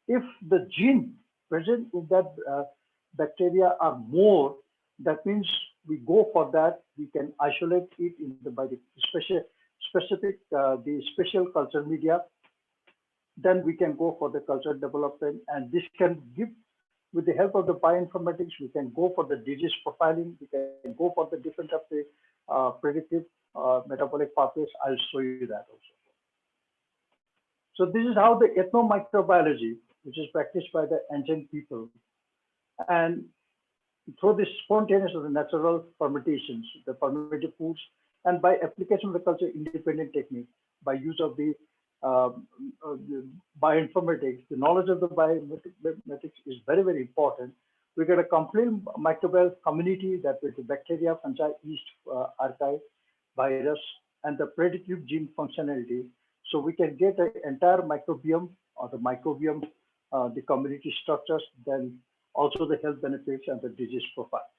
If the gene present in that bacteria are more, that means we go for that. We can isolate it in by the special culture media. Then we can go for the culture development, and this can give, with the help of the bioinformatics, we can go for the disease profiling, we can go for the different of the predictive metabolic pathways. I'll show you that also. So this is how the ethnomicrobiology, which is practiced by the ancient people, and through the spontaneous or the natural fermentations, the fermented foods, and by application of the culture independent technique, by use of the bioinformatics, the knowledge of the bioinformatics is very, very important. We get a complete microbial community that with the bacteria, fungi, yeast, archaea, virus, and the predictive gene functionality. So we can get an entire microbiome or the microbiome, the community structures, then also the health benefits and the disease profile.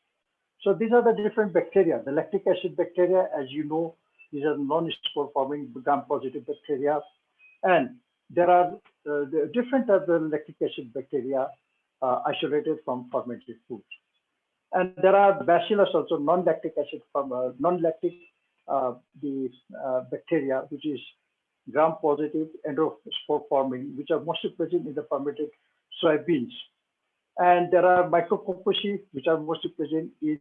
So these are the different bacteria. The lactic acid bacteria, as you know, these are non-spore forming gram-positive bacteria. And there are the different types of lactic acid bacteria isolated from fermented foods. And there are bacillus also, non-lactic acid from non-lactic bacteria, which is gram-positive endospore forming, which are mostly present in the fermented soybeans. And there are micrococcus, which are mostly present in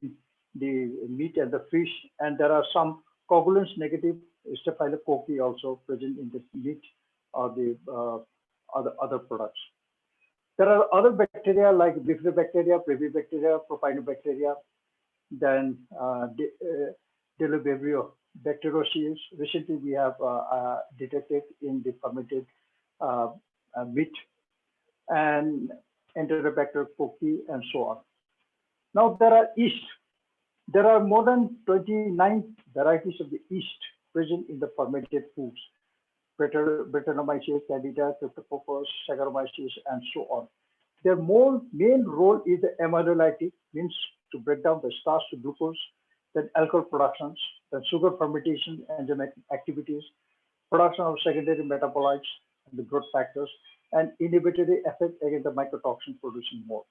the meat and the fish. And there are some coagulants negative staphylococci also present in the meat or the other products. There are other bacteria like bifidobacteria, brevibacteria, propionibacteria, then Delobevrio bacterosis. Recently, we have detected in the fermented meat, and Enterobacter cocci, and so on. Now there are yeast. There are more than 29 varieties of the yeast present in the fermented foods. Brettanomyces, Candida, Cryptococcus, Saccharomyces, and so on. Their main role is the amylolytic, means to break down the starch to glucose, then alcohol productions, then sugar fermentation, enzymatic activities, production of secondary metabolites, and the growth factors, and inhibitory effect against the mycotoxin producing modes.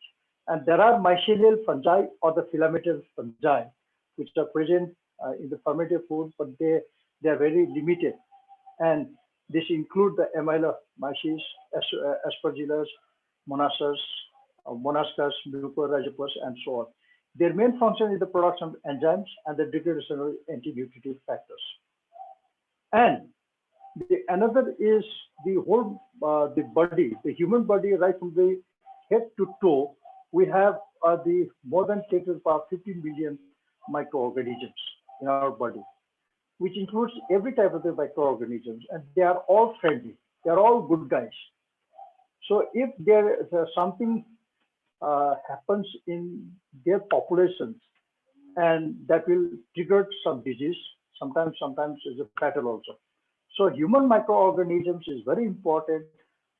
And there are mycelial fungi or the filamentous fungi, which are present in the fermented food, but they are very limited. And this include the Amylomyces, Aspergillus, Monascus, Mucorrhizopus, and so on. Their main function is the production of enzymes and the degradation of anti-nutritive factors. And another is the whole the body, the human body, right from the head to toe. We have the more than 50 million microorganisms in our body, which includes every type of the microorganisms, and they are all friendly. They are all good guys. So if there is something happens in their populations, and that will trigger some disease, sometimes is a fatal also. So human microorganisms is very important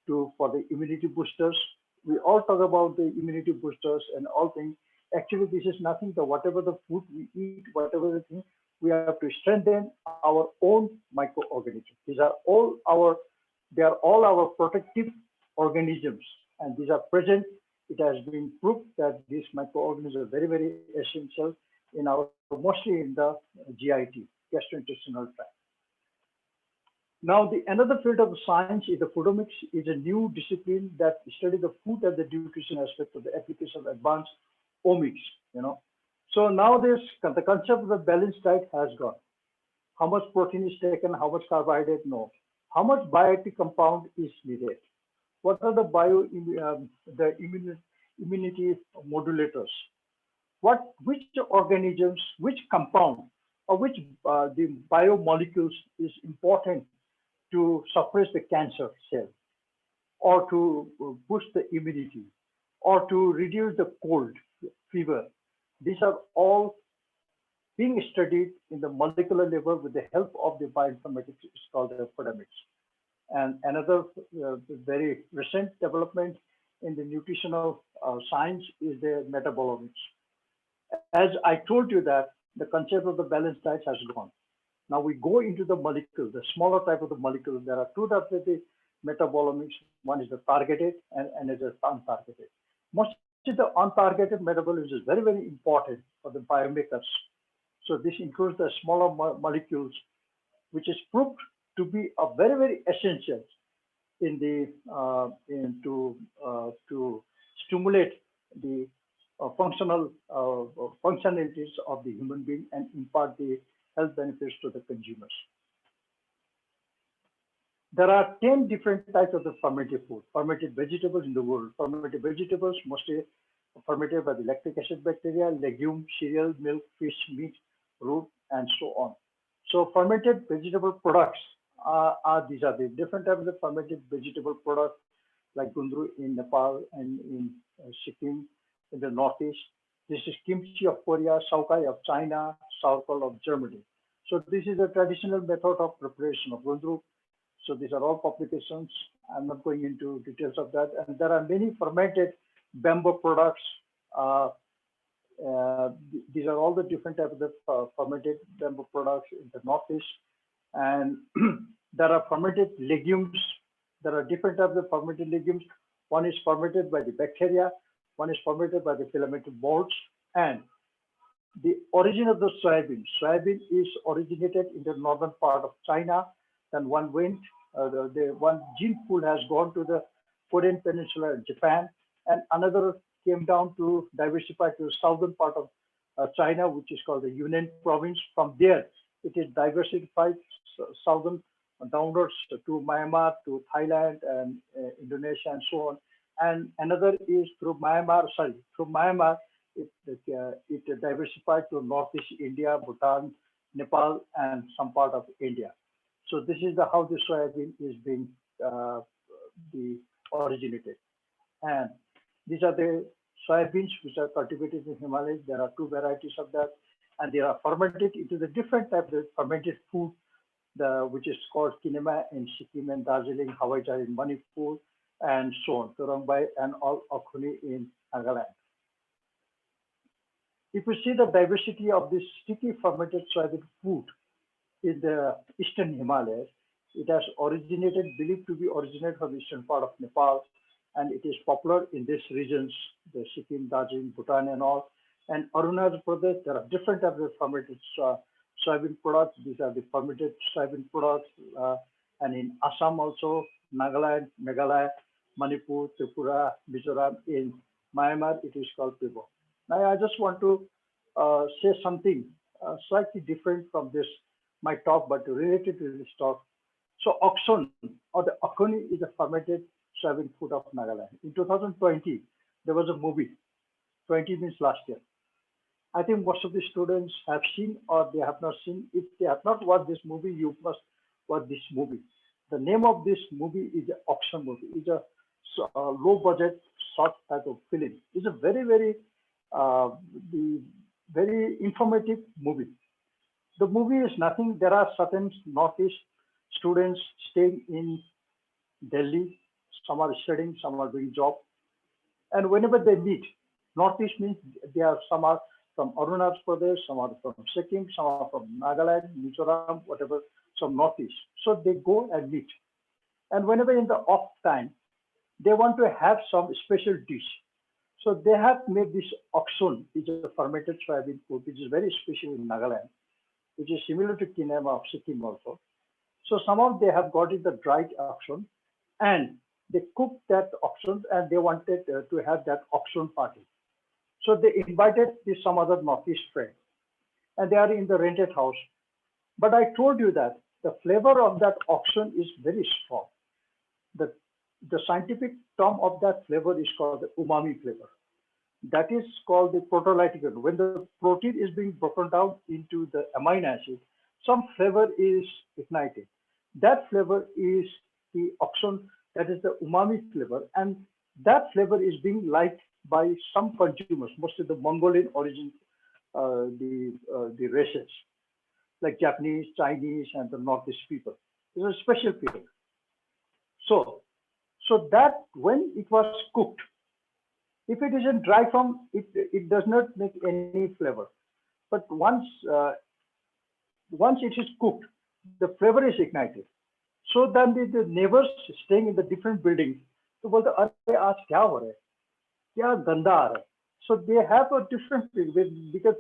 for the immunity boosters. We all talk about the immunity boosters and all things. Actually, this is nothing. Whatever the food we eat, whatever the thing, we have to strengthen our own microorganisms. They are all our protective organisms, and these are present. It has been proved that these microorganisms are very, very essential in mostly in the GIT, gastrointestinal tract. Now, another field of science is the foodomics, is a new discipline that studies the food and the nutrition aspect of the application of advanced omics. So now the concept of the balanced diet has gone. How much protein is taken? How much carbohydrate? No. How much bioactive compound is needed? What are the immunity modulators? Which organisms, which compound, or which the biomolecules is important to suppress the cancer cell, or to boost the immunity, or to reduce the cold, fever? These are all being studied in the molecular level with the help of the bioinformatics. It's called the foodomics. And another very recent development in the nutritional science is the metabolomics. As I told you that the concept of the balanced diet has gone. Now we go into the molecule, the smaller type of the molecule. There are two types of the metabolomics. One is the targeted and another is untargeted. Most of the untargeted metabolomics is very, very important for the biomakers. So this includes the smaller molecules, which is proved to be a very, very essential in to stimulate the functionalities of the human being and impart the health benefits to the consumers. There are 10 different types of the fermented food, fermented vegetables in the world. Fermented vegetables mostly fermented by the lactic acid bacteria, legume, cereal, milk, fish, meat, root, and so on. So fermented vegetable products these are the different types of fermented vegetable products, like Gundru in Nepal and in Sikkim in the Northeast. This is kimchi of Korea, Saukai of China, Sauerkraut of Germany. So this is a traditional method of preparation of Gundru. So these are all publications. I'm not going into details of that. And there are many fermented bamboo products. These are all the different types of fermented bamboo products in the Northeast. And there are fermented legumes. There are different types of fermented legumes. One is fermented by the bacteria. One is fermented by the filamentous molds. And the origin of the soybean. Soybean is originated in the northern part of China. Then one went, one gene pool has gone to the Korean Peninsula and Japan. And another came down to diversify to the southern part of China, which is called the Yunnan province. From there, it is diversified southern downwards to Myanmar, to Thailand and Indonesia and so on. And another is through Myanmar, it diversified to Northeast India, Bhutan, Nepal, and some part of India. So this is how the soybean is being originated. And these are the soybeans which are cultivated in Himalayas. There are two varieties of that, and they are fermented into the different types of fermented food which is called Kinema in Sikkim and Darjeeling, Hawaiijar in Manipur, and so on, Turongbai and all Okhoni in Nagaland. If you see the diversity of this sticky fermented soybean food in the eastern Himalayas, it has originated, believed to be originated from the eastern part of Nepal, and it is popular in these regions, the Sikkim, Darjeeling, Bhutan, and all. And Arunachal Pradesh, there are different types of fermented soybean products. These are the fermented soybean products. And in Assam also, Nagaland, Meghalaya, Manipur, Tripura, Mizoram. In Myanmar, it is called Pibo. Now, I just want to say something slightly different from this, my talk, but related to this talk. So, Oxon or the Okhoni is a fermented soybean food of Nagaland. In 2020, there was a movie. 20 means last year. I think most of the students have seen or they have not seen. If they have not watched this movie, you must watch this movie. The name of this movie is the Oxon movie. It's a low budget short type of film. It's a very, very informative movie. The movie is nothing. There are certain Northeast students staying in Delhi. Some are studying, some are doing job. And whenever they meet, Northeast means some are from Arunachal Pradesh, some are from Sikkim, some are from Nagaland, Mizoram, whatever, some Northeast. So they go and meet. And whenever in the off time, they want to have some special dish. So they have made this Oxon, which is a fermented soybean food, which is very special in Nagaland, which is similar to Kinema of Sikkim also. So somehow they have got it the dried Oxon, and they cooked that Oxon, and they wanted to have that Oxon party. So they invited some other Northeast friend, and they are in the rented house. But I told you that the flavor of that Oxon is very strong. The scientific term of that flavor is called the umami flavor. That is called the proteolytic. When the protein is being broken down into the amino acid, some flavor is ignited. That flavor is the Oxon, that is the umami flavor, and that flavor is being liked by some consumers, mostly the Mongolian origin, the races, like Japanese, Chinese, and the Northeast people. It's a special people. So that when it was cooked, if it is in dry form, it does not make any flavor. But once it is cooked, the flavor is ignited. So then the neighbors staying in the different buildings, so बोलते अरे आज क्या हो रहा है, क्या गंदा आ रहा है. So they have a different because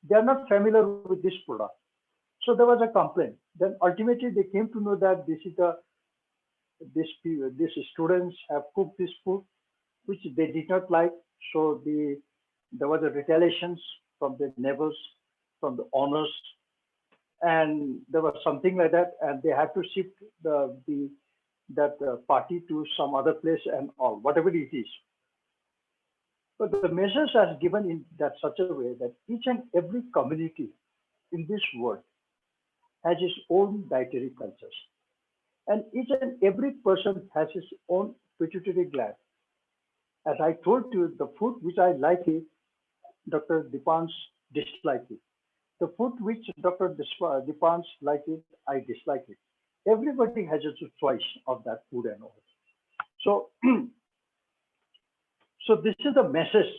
they are not familiar with this product. So there was a complaint. Then ultimately they came to know that these students have cooked this food, which they did not like. So there was a retaliations from the neighbors, from the owners, and there was something like that, and they had to shift that party to some other place and all, whatever it is. But the measures are given in that such a way that each and every community in this world has its own dietary cultures. And each and every person has his own pituitary gland. As I told you, the food which I like it, Dr. Dipans dislike it. The food which Dr. Dipans like it, I dislike it. Everybody has a choice of that food and all. So, so this is the message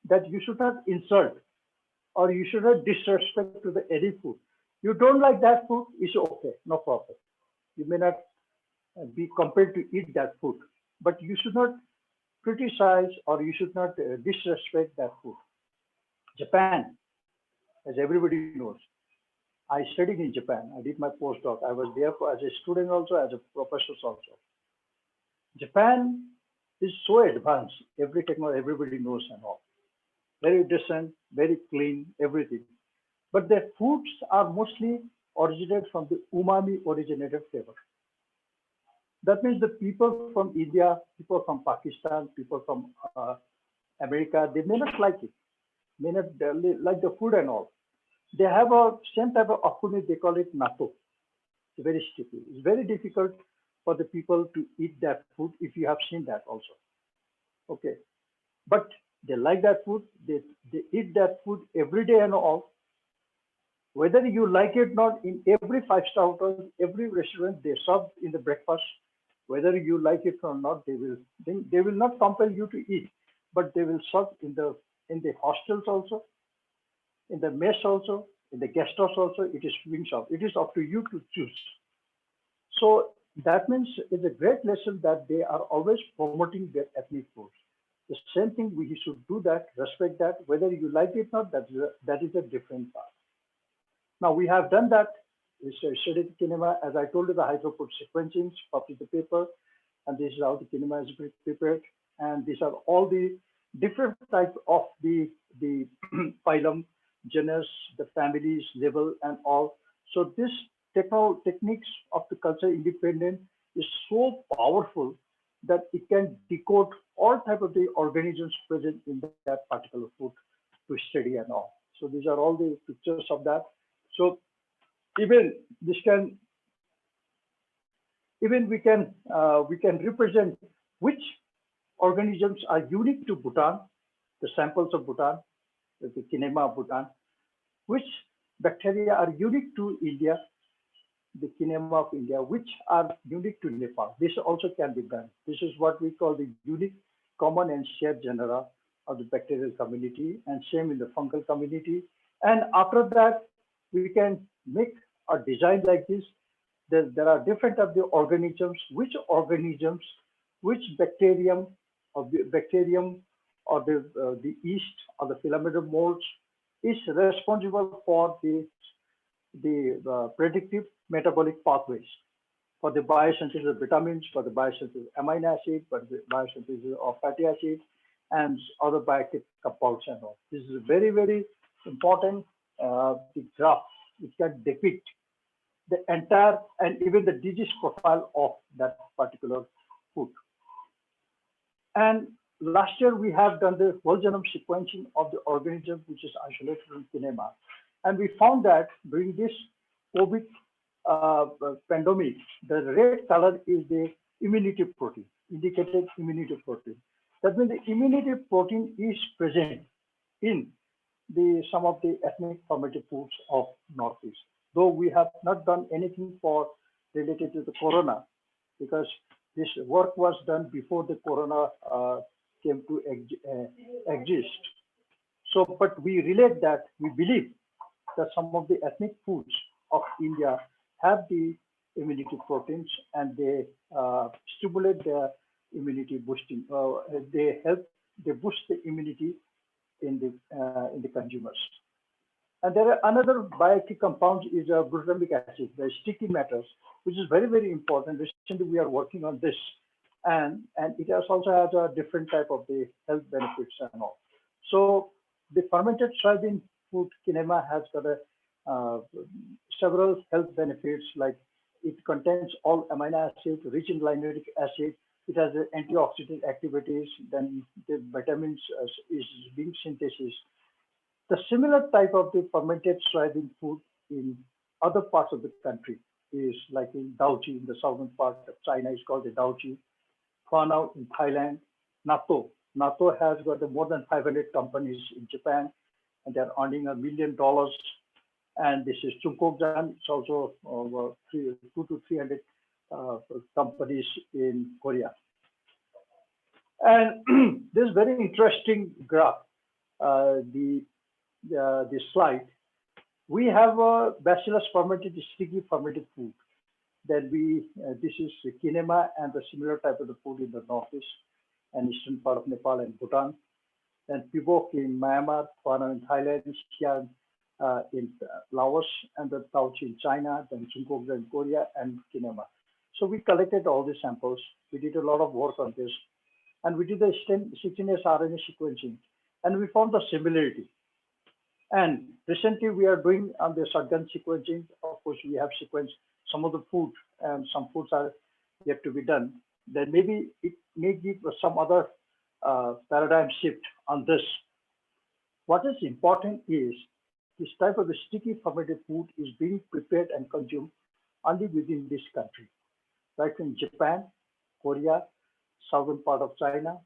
that you should not insult or you should not disrespect to the any food. You don't like that food, it's okay, no problem. You may not be compelled to eat that food, but you should not criticize or you should not disrespect that food. Japan, as everybody knows, I studied in Japan. I did my postdoc. I was there as a student also, as a professor also. Japan is so advanced. Every technology, everybody knows and all. Very decent, very clean, everything. But their foods are mostly originated from the umami originated flavor. That means the people from India, people from Pakistan, people from America, they may not like it. May not like the food and all. They have a same type of okhuni, they call it natto. It's very sticky. It's very difficult for the people to eat that food if you have seen that also. Okay. But they like that food. They eat that food every day and all. Whether you like it or not, in every five-star hotel, every restaurant, they serve in the breakfast. Whether you like it or not, they will not compel you to eat, but they will serve in the hostels also, in the mess also, in the guest house also. It is being served. It is up to you to choose. So that means it's a great lesson that they are always promoting their ethnic foods. The same thing, we should do that, respect that. Whether you like it or not, that is a different part. Now we have done that. We studied kinema, as I told you, the hydrofood sequencing, published the paper, and this is how the kinema is prepared. And these are all the different types of the phylum, genus, the families, level, and all. So this techniques of the culture independent is so powerful that it can decode all type of the organisms present in that particular food to study and all. So these are all the pictures of that. So even this can, even we can represent which organisms are unique to Bhutan, the samples of Bhutan, the kinema of Bhutan, which bacteria are unique to India, the kinema of India, which are unique to Nepal. This also can be done. This is what we call the unique, common, and shared genera of the bacterial community, and same in the fungal community. And after that, we can make a design like this. There are different of the organisms, which bacterium or the yeast or the filamentous molds is responsible for the predictive metabolic pathways, for the biosynthesis of vitamins, for the biosynthesis of amino acid, for the biosynthesis of fatty acid, and other bioactive compounds and all. This is very, very important. The graph, it can depict the entire and even the disease profile of that particular food. And last year we have done the whole genome sequencing of the organism which is isolated from kinema, and we found that during this COVID pandemic, the red color is the immunity protein, indicated immunity protein. That means the immunity protein is present in some of the ethnic fermented foods of Northeast. Though we have not done anything related to the corona, because this work was done before the corona came to exist. So, but we relate that, we believe that some of the ethnic foods of India have the immunity proteins, and they stimulate their immunity boosting. They boost the immunity in the consumers. And there are another bioactive compound is glutamic acid, the sticky matters, which is very, very important. Recently, we are working on this, and it also has a different type of the health benefits and all. So the fermented soybean food kinema has got several health benefits, like it contains all amino acids, rich in linoleic acid. It has antioxidant activities. Then the vitamins is being synthesized. The similar type of the fermented soybean food in other parts of the country is like in Daochi, in the southern part of China, is called the Daochi. Phanao in Thailand. Natto. Natto has got more than 500 companies in Japan, and they're earning $1 million. And this is Chungkokjan. It's also 200 to 300 companies in Korea. And this very interesting graph, the slide. We have a Bacillus fermented sticky fermented food. Then this is kinema and the similar type of the food in the northeast and eastern part of Nepal and Bhutan. Then Pibok in Myanmar, Phanao in Thailand, Xi'an in Laos, and the Daochi in China, then Chungkokjan in Korea, and kinema. So we collected all the samples. We did a lot of work on this, and we did the 16S RNA sequencing, and we found the similarity. And recently we are doing on the shotgun sequencing. Of course, we have sequenced some of the food, and some foods are yet to be done. Then maybe it may give some other paradigm shift on this. What is important is this type of the sticky fermented food is being prepared and consumed only within this country, right in Japan, Korea, southern part of China,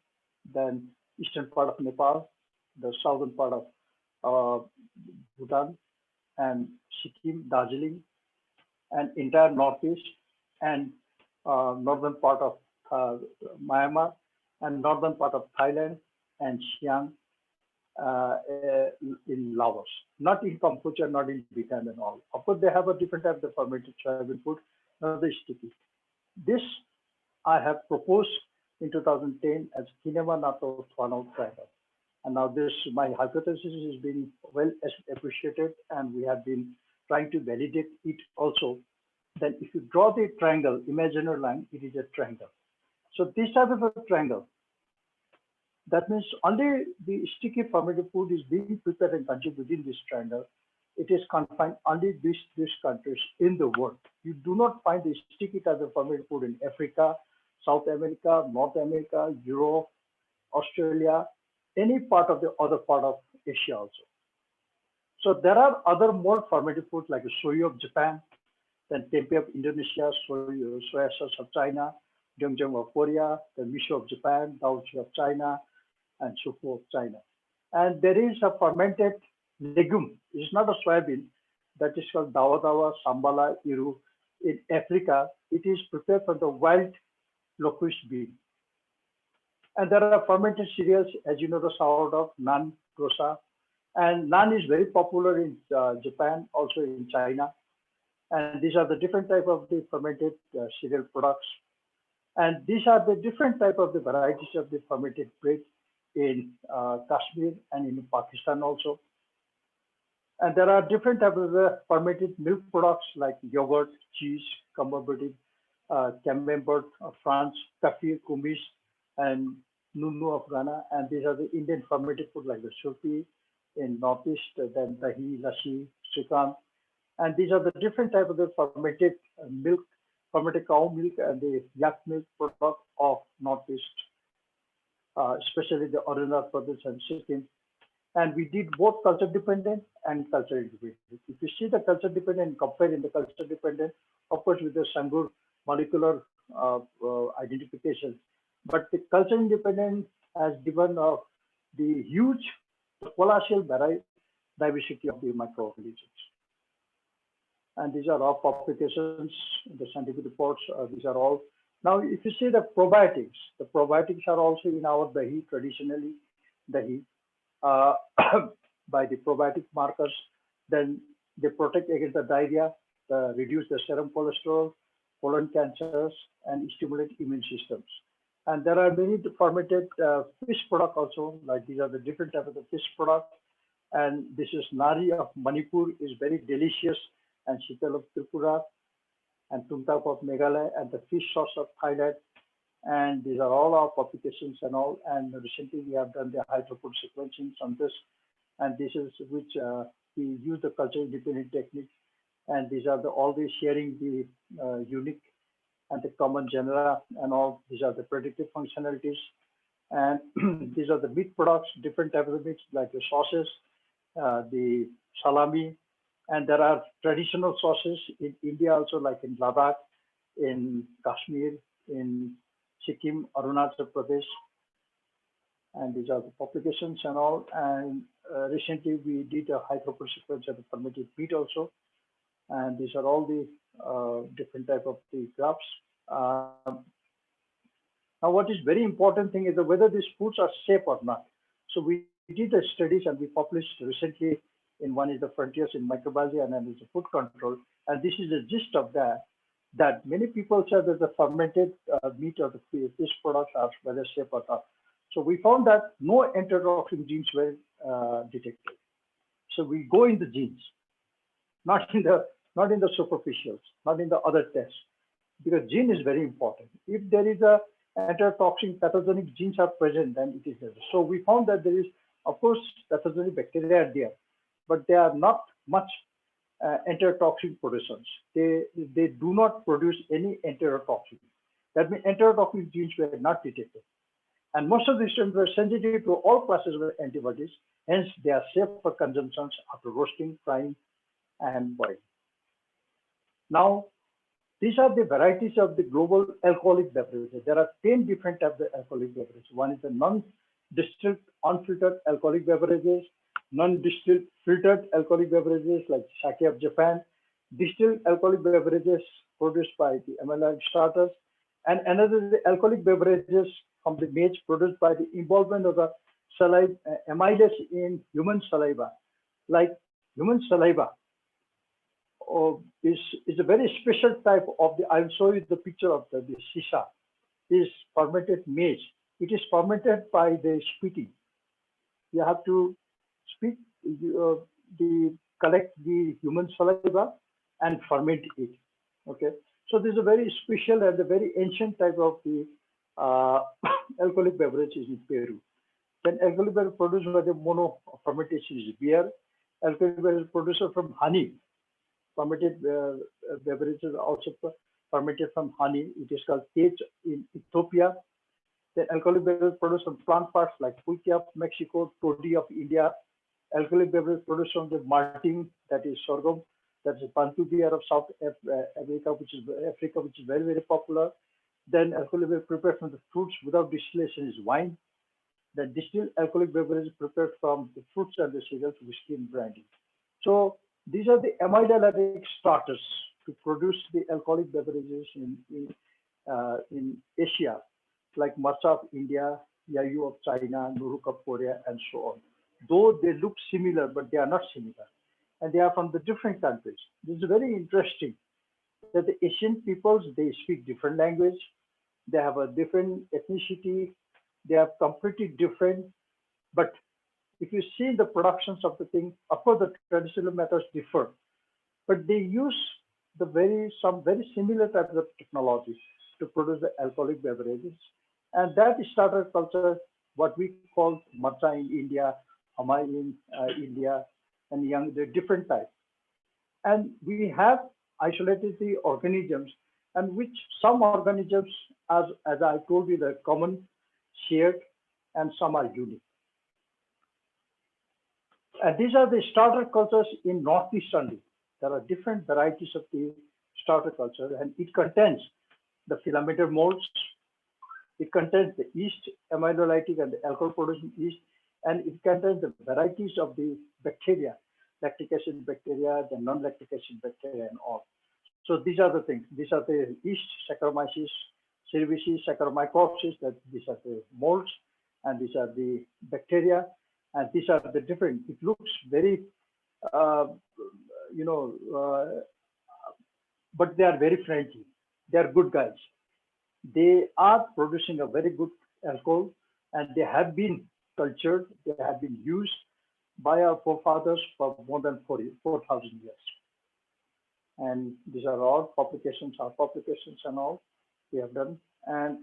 then eastern part of Nepal, the southern part of Bhutan, and Sikkim, Darjeeling, and entire Northeast and northern part of Myanmar and northern part of Thailand and Siang in Laos, not in Kampuchea, not in Bhutan and all. Of course, they have a different type of fermented soybean food, not the sticky. This I have proposed in 2010 as Kinema Natto Thwanao triangle. And now this, my hypothesis is being well appreciated, and we have been trying to validate it also. Then if you draw the triangle, imaginary line, it is a triangle. So this type of a triangle, that means only the sticky fermented food is being prepared and consumed within this triangle. It is confined only these countries in the world. You do not find the sticky type of fermented food in Africa, South America, North America, Europe, Australia, any part of the other part of Asia also. So there are other more fermented foods like the soy of Japan, then tempeh of Indonesia, soya sauce of China, doenjang of Korea, the miso of Japan, daochi of China, and sufu of China. And there is a fermented legume. It's not a soybean. That is called dawa dawa, sambala, iru. In Africa, it is prepared from the wild locust bean. And there are fermented cereals, as you know, the sourdough, naan, dosa. And naan is very popular in Japan, also in China. And these are the different type of the fermented cereal products. And these are the different type of the varieties of the fermented bread in Kashmir and in Pakistan also. And there are different types of fermented milk products like yogurt, cheese, camembert of France, kefir, kumis, and nunu of Ghana. And these are the Indian fermented food like the surpi in Northeast, then dahi, lassi, shrikant. And these are the different types of the fermented milk, fermented cow milk, and the yak milk product of Northeast, especially the Arunachal Pradesh and Sikkim. And we did both culture dependent and culture independent. If you see the culture dependent and compare in the culture dependent, of course, with the Sangur molecular identification, but the culture independent has given the huge colossal diversity of the microorganisms. And these are all publications, the scientific reports, these are all. Now, if you see the probiotics are also in our dahi, traditionally dahi, by the probiotic markers, then they protect against the diarrhea, reduce the serum cholesterol, colon cancers, and stimulate immune systems. And there are many fermented fish products also, like these are the different types of the fish products. And this is Nari of Manipur, is very delicious, and Shital of Tripura, and Tumtak of Meghalaya, and the fish sauce of Thailand. And these are all our publications and all. And recently we have done the high throughput sequencing on this. And this is which we use the culture independent technique. And these are all the sharing the unique and the common genera and all. These are the predictive functionalities. And these are the meat products, different types of meats like the sauces, the salami. And there are traditional sauces in India also, like in Ladakh, in Kashmir, in Sikkim, Arunachal Pradesh. And these are the publications and all. And recently we did a high throughput sequence of the fermented meat also. And these are all the different type of the graphs. Now, what is very important thing is that whether these foods are safe or not. So we did the studies and we published recently in one is the Frontiers in Microbiology and then is the Food Control. And this is the gist of that many people say that the fermented meat or the fish products are whether safe or not. So we found that no enterotoxin genes were detected. So we go in the genes, not in the superficials, not in the other tests, because gene is very important. If there is a enterotoxin pathogenic genes are present, then it is there. So we found that there is, of course, pathogenic bacteria are there, but they are not much enterotoxin producers. They do not produce any enterotoxin. That means enterotoxin genes were not detected. And most of these genes were sensitive to all classes of antibodies. Hence, they are safe for consumption after roasting, frying, and boiling. Now, these are the varieties of the global alcoholic beverages. There are 10 different types of alcoholic beverages. One is the non-distilled, unfiltered alcoholic beverages. non-distilled filtered alcoholic beverages like sake of Japan, distilled alcoholic beverages produced by the amylase starters, and another is the alcoholic beverages from the maize produced by the involvement of the saliva, amylase in human saliva. Like human saliva is a very special type of the, I'll show you the picture of the shisha, is fermented maize. It is fermented by the spitting. You have to spit, collect the human saliva and ferment it. Okay, so this is a very special and a very ancient type of the alcoholic beverages in Peru. Then alcoholic beverage produced by the mono fermentation is beer. Alcoholic beverage produced from honey. Fermented beverages also fermented from honey. It is called tej in Ethiopia. The alcoholic beverage produced from plant parts like pulque of Mexico, toddy of India. Alcoholic beverage produced from the malting, that is sorghum, that is Bantu beer of South Africa, which is very, very popular. Then alcoholic beverage prepared from the fruits without distillation is wine. The distilled alcoholic beverage prepared from the fruits and the cereals, whiskey and brandy. So these are the amylase starters to produce the alcoholic beverages in Asia, like matcha of India, Yayu of China, Nuruk of Korea, and so on. Though they look similar, but they are not similar. And they are from the different countries. This is very interesting that the Asian peoples, they speak different language. They have a different ethnicity. They are completely different. But if you see the productions of the thing, of course, the traditional methods differ. But they use some very similar types of technologies to produce the alcoholic beverages. And that starter culture, what we call matcha in India, Hamai in India, and the different types. And we have isolated the organisms, and which some organisms, as I told you, they're common, shared, and some are unique. And these are the starter cultures in Northeast India. There are different varieties of the starter culture, and it contains the filamentous molds. It contains the yeast, amylolytic and the alcohol producing yeast, and it contains the varieties of the bacteria, lactic acid bacteria, the non-lactic acid bacteria, and all. So these are the things. These are the yeast, Saccharomyces cerevisiae, Saccharomyces, that these are the molds, and these are the bacteria, and these are the different. It looks very, but they are very friendly. They are good guys. They are producing a very good alcohol, and they have been cultured, they have been used by our forefathers for more than 4,000 years. And these are all publications, our publications and all we have done. And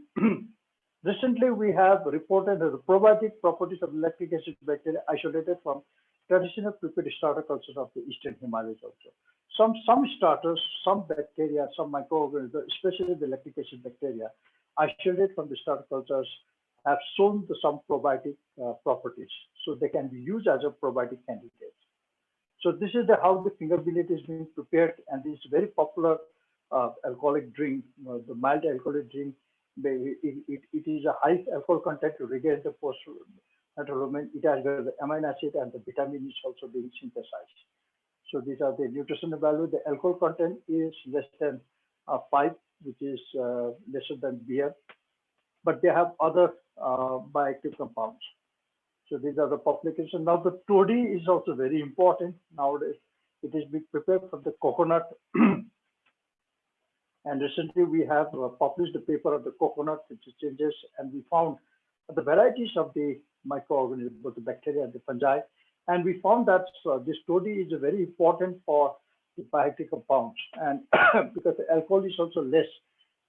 recently we have reported the probiotic properties of lactic acid bacteria isolated from traditional prepared starter cultures of the Eastern Himalayas also. Some starters, some bacteria, some microorganisms, especially the lactic acid bacteria, isolated from the starter cultures, have shown some probiotic properties. So they can be used as a probiotic candidate. So this is how the finger billet is being prepared, and this is very popular alcoholic drink, the mild alcoholic drink. It is a high alcohol content to regain the post-natal. It has the amino acid and the vitamin is also being synthesized. So these are the nutritional value. The alcohol content is less than 5, which is lesser than beer, but they have other bioactive compounds. So these are the publications. Now the toddy is also very important nowadays. It is being prepared from the coconut. And recently we have published the paper of the coconut, which changes, and we found the varieties of the microorganisms, both the bacteria and the fungi. And we found that this toddy is very important for the bioactive compounds, and because the alcohol is also less,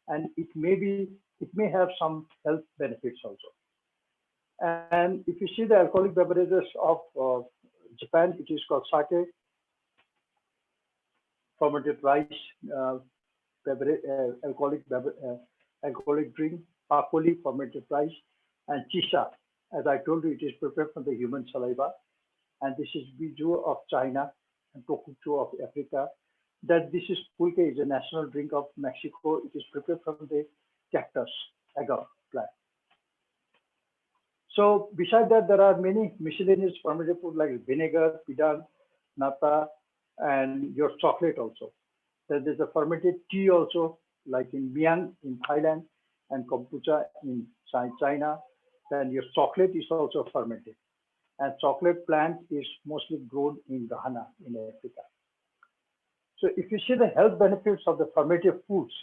and it may have some health benefits also. And if you see the alcoholic beverages of Japan, it is called sake, fermented rice, alcoholic drink, pakoli, fermented rice, and chisha. As I told you, it is prepared from the human saliva. And this is biju of China and tokuchu of Africa. That this is pulque, is a national drink of Mexico. It is prepared from the cactus, agave plant. So beside that, there are many miscellaneous fermented food like vinegar, pidal, nata, and your chocolate also. Then there's a fermented tea also, like in Miang in Thailand and kombucha in China. Then your chocolate is also fermented. And chocolate plant is mostly grown in Ghana in Africa. So if you see the health benefits of the fermented foods,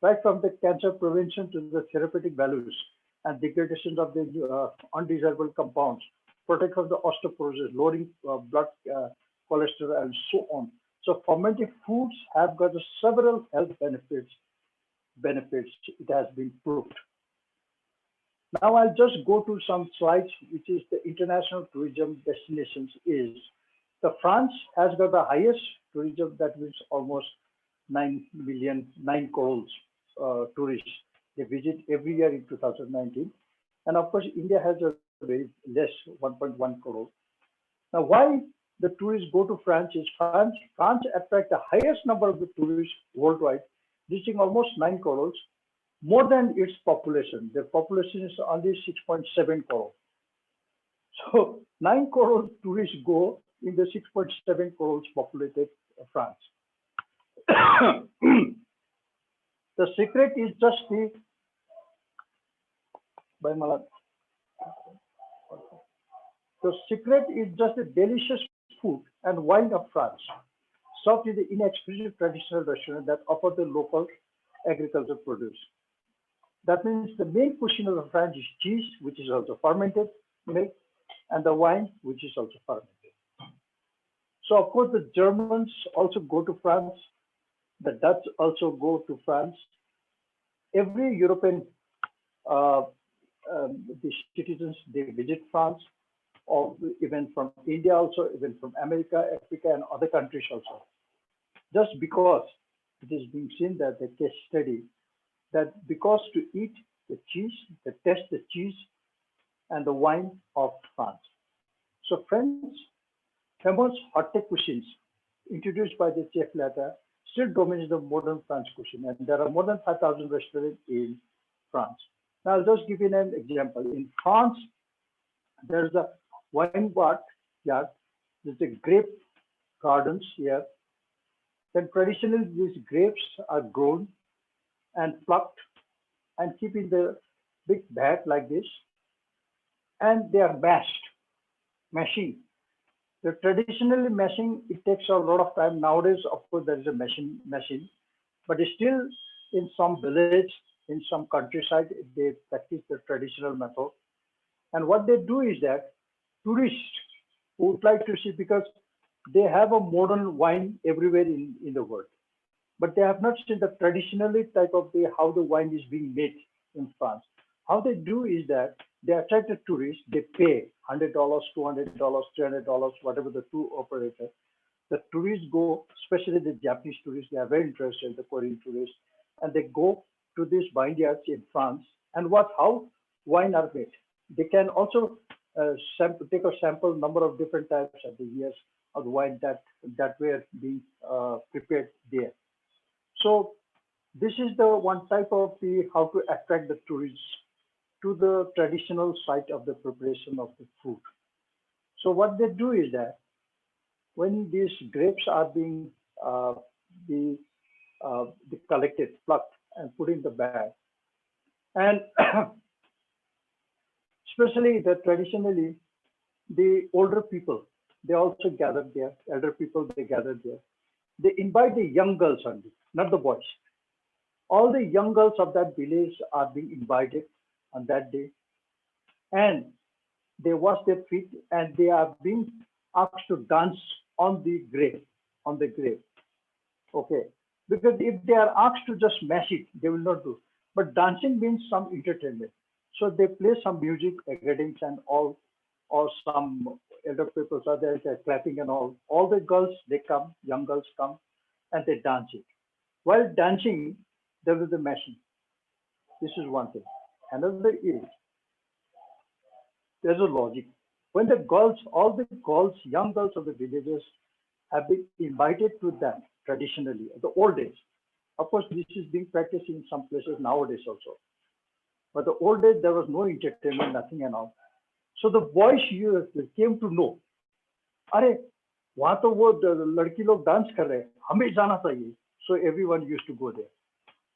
right from the cancer prevention to the therapeutic values and degradation of the undesirable compounds, protect from the osteoporosis, lowering blood cholesterol, and so on. So fermented foods have got several health benefits. It has been proved. Now I'll just go to some slides, which is the international tourism destinations is. The France has got the highest tourism, that means almost 9 crores tourists. They visit every year in 2019. And of course, India has a very less, 1.1 crore. Now, why the tourists go to France is France attracts the highest number of the tourists worldwide, reaching almost 9 crores, more than its population. Their population is only 6.7 crore. So 9 crore tourists go in the 6.7 crores populated France. The secret is just the delicious food and wine of France, served in the inexpensive traditional restaurant that offer the local agricultural produce. That means the main cuisine of the France is cheese, which is also fermented milk, and the wine, which is also fermented. So of course the Germans also go to France, the Dutch also go to France. Every European the citizens, they visit France, or even from India also, even from America, Africa, and other countries also. Just because it is being seen that the case study that because to eat the cheese, they taste the cheese and the wine of France. So French famous hot cuisines introduced by the chef later still dominates the modern French cuisine, and there are more than 5,000 restaurants in France. Now I'll just give you an example. In France, there's a wine yard, there's a grape gardens here. Then traditionally these grapes are grown and plucked and keep in the big vat like this, and they are mashing. The traditionally mashing, it takes a lot of time. Nowadays, of course, there is a machine, but still in some village, in some countryside, they practice the traditional method. And what they do is that tourists would like to see, because they have a modern wine everywhere in the world, but they have not seen the traditionally type of how the wine is being made in France. How they do is that they attract the tourists, they pay $100, $200, $300, whatever the tour operator. The tourists go, especially the Japanese tourists, they are very interested, the Korean tourists, and they go to these vineyards in France and watch how wine are made. They can also take a sample number of different types of the years of the wine that were being prepared there. So this is the one type of how to attract the tourists to the traditional site of the preparation of the food. So what they do is that when these grapes are being collected, plucked, and put in the bag, and especially traditionally the older people, they also gathered there. Elder people, they gathered there. They invite the young girls only, not the boys. All the young girls of that village are being invited on that day, and they wash their feet, and they are being asked to dance on the grave, Okay, because if they are asked to just mash it, they will not do. But dancing means some entertainment, so they play some music, academics and all, or some elder people are there, they're clapping and all. All the girls, they come, young girls come, and they dance it. While dancing, there is the mashing. This is one thing. Another is, there's a logic. When the girls, all the girls, young girls of the villages have been invited to that traditionally, the old days. Of course, this is being practiced in some places nowadays also. But the old days, there was no entertainment, nothing and all. So the boys came to know, अरे वहाँ तो वो लड़की लोग dance कर रहे हैं, हमें जाना चाहिए. So everyone used to go there.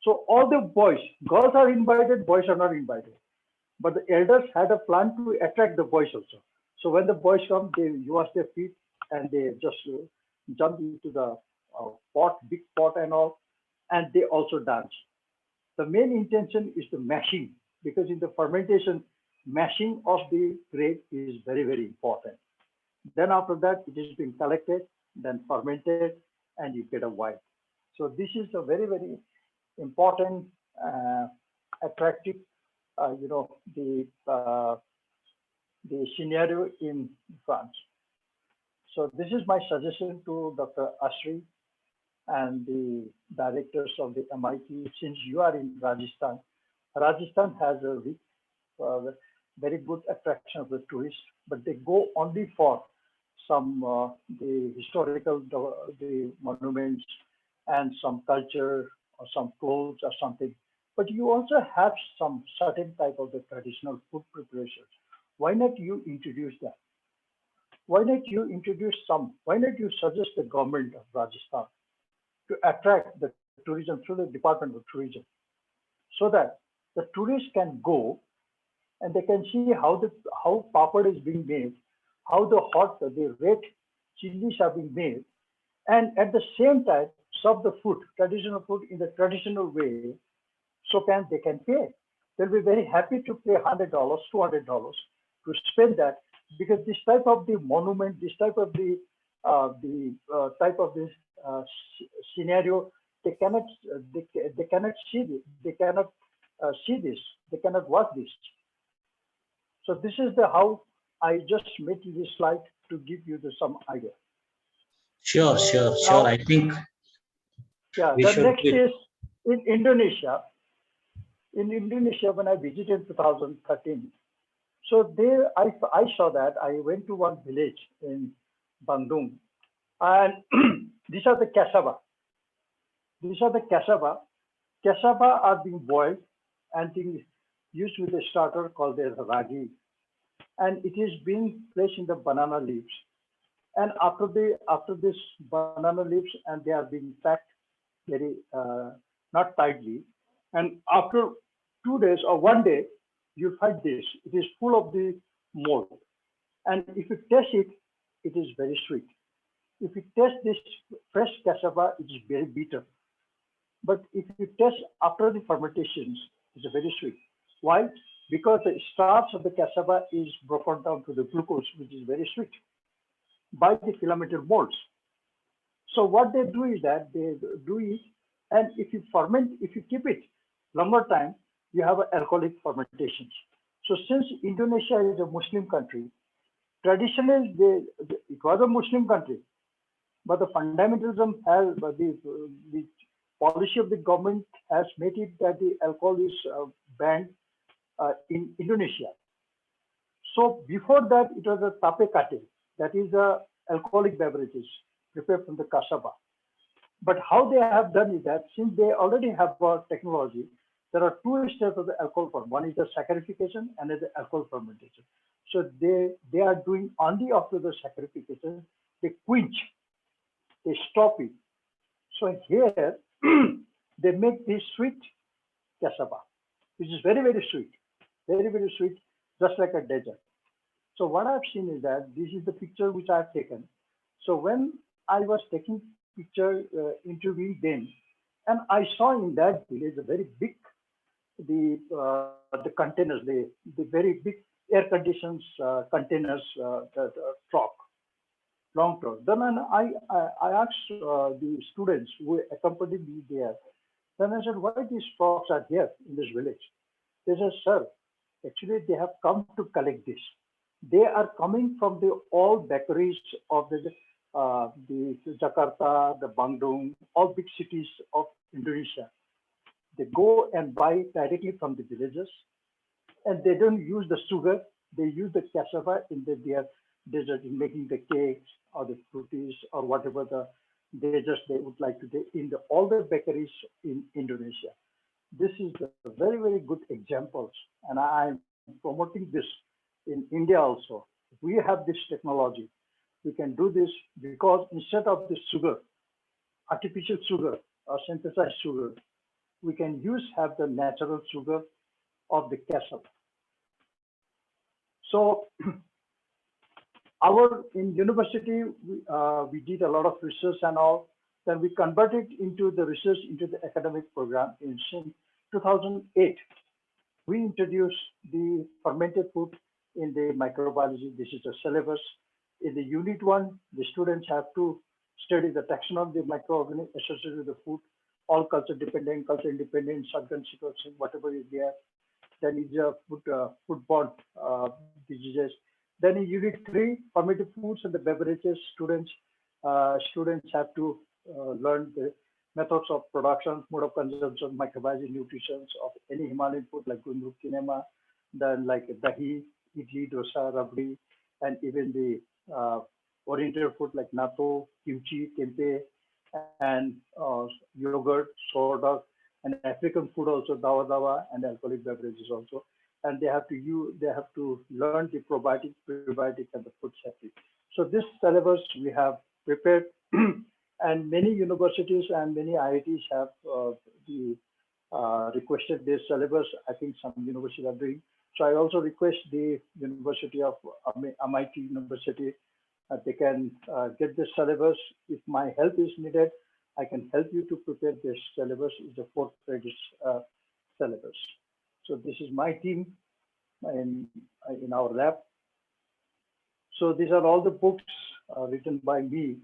So all the boys, girls are invited, boys are not invited. But the elders had a plan to attract the boys also. So when the boys come, they wash their feet and they just jump into the pot, big pot and all, and they also dance. The main intention is the mashing, because in the fermentation, mashing of the grape is very, very important. Then after that, it is being collected, then fermented, and you get a wine. So this is a very, very important, attractive, you know, the scenario in France. So this is my suggestion to Dr. Ashri and the directors of the MIT. Since you are in Rajasthan, Rajasthan has a very good attraction of the tourists, but they go only for some the historical the monuments and some culture or some clothes or something. But you also have some certain type of the traditional food preparations. Why not you introduce that? Why not you introduce some? Why not you suggest the government of Rajasthan to attract the tourism through the Department of Tourism, so that the tourists can go and they can see how papad is being made, how the red chilies are being made, and at the same time serve the food, traditional food in the traditional way, so they can pay. They'll be very happy to pay $100, $200 to spend that, because this type of the monument, this type of the type of this scenario, they cannot see this, they cannot see this, they cannot watch this. So this is the how I just made this slide to give you some idea. Sure. Now, I think yeah, we the should next be- is in Indonesia. In Indonesia, when I visited in 2013, so there I saw that I went to one village in Bandung, and these are the cassava. These are the cassava. Cassava are being boiled and being used with a starter called as ragi, and it is being placed in the banana leaves. And after this banana leaves, and they are being packed very not tightly. And after 2 days or 1 day, you find this. It is full of the mold. And if you taste it, it is very sweet. If you taste this fresh cassava, it is very bitter. But if you taste after the fermentations, it's very sweet. Why? Because the starch of the cassava is broken down to the glucose, which is very sweet, by the filamented molds. So what they do is that they do it, and if you ferment, if you keep it longer time, you have alcoholic fermentations. So since Indonesia is a Muslim country, traditionally it was a Muslim country, but the fundamentalism has, the policy of the government has made it that the alcohol is banned in Indonesia. So before that, it was a tape kate, that is alcoholic beverages prepared from the cassava. But how they have done is that since they already have technology, there are two steps of the alcohol form. One is the saccharification and the alcohol fermentation. So they are doing only after the saccharification, they quench, they stop it. So here they make this sweet cassava, which is very, very sweet, very, very sweet, just like a dessert. So what I've seen is that this is the picture which I've taken. So when I was taking picture, interviewing them, and I saw in that village a very big, the containers, the very big air conditions containers, the truck, long truck. Then I asked the students who accompanied me there. Then I said, why these trucks are here in this village? They said, sir, actually they have come to collect this. They are coming from the all bakeries of the Jakarta, the Bandung, all big cities of Indonesia. They go and buy directly from the villages, and they don't use the sugar. They use the cassava in their dessert, in making the cakes or the fruities or whatever the desserts they would like to do in all the bakeries in Indonesia. This is a very, very good examples, and I am promoting this in India also, we have this technology. We can do this because instead of the sugar, artificial sugar or synthesized sugar, we can have the natural sugar of the castle. So in university, we did a lot of research and all. Then we converted into the research into the academic program in 2008. We introduced the fermented food in the microbiology. This is a syllabus. In the unit 1, the students have to study the taxonomy of the microorganisms associated with the food, all culture dependent, culture independent, shotgun sequencing, whatever is there. Then is foodborne diseases. Then in unit 3, fermented foods and the beverages, students have to learn the methods of production, mode of consumption, microbiology, nutrition of any Himalayan food like gundruk, kinema, then like dahi, idli, dosa, rabdi, and even the oriental food like natto, kimchi, tempeh, and yogurt, sourdough, and African food also, dawa dawa, and alcoholic beverages also. And they have to learn the probiotic, prebiotic, and the food safety. So this syllabus we have prepared, and many universities and many IITs have requested this syllabus. I think some universities are doing. So I also request the University of MIT University, they can get this syllabus. If my help is needed, I can help you to prepare this syllabus. It's a 4 credits syllabus. So this is my team in our lab. So these are all the books written by me,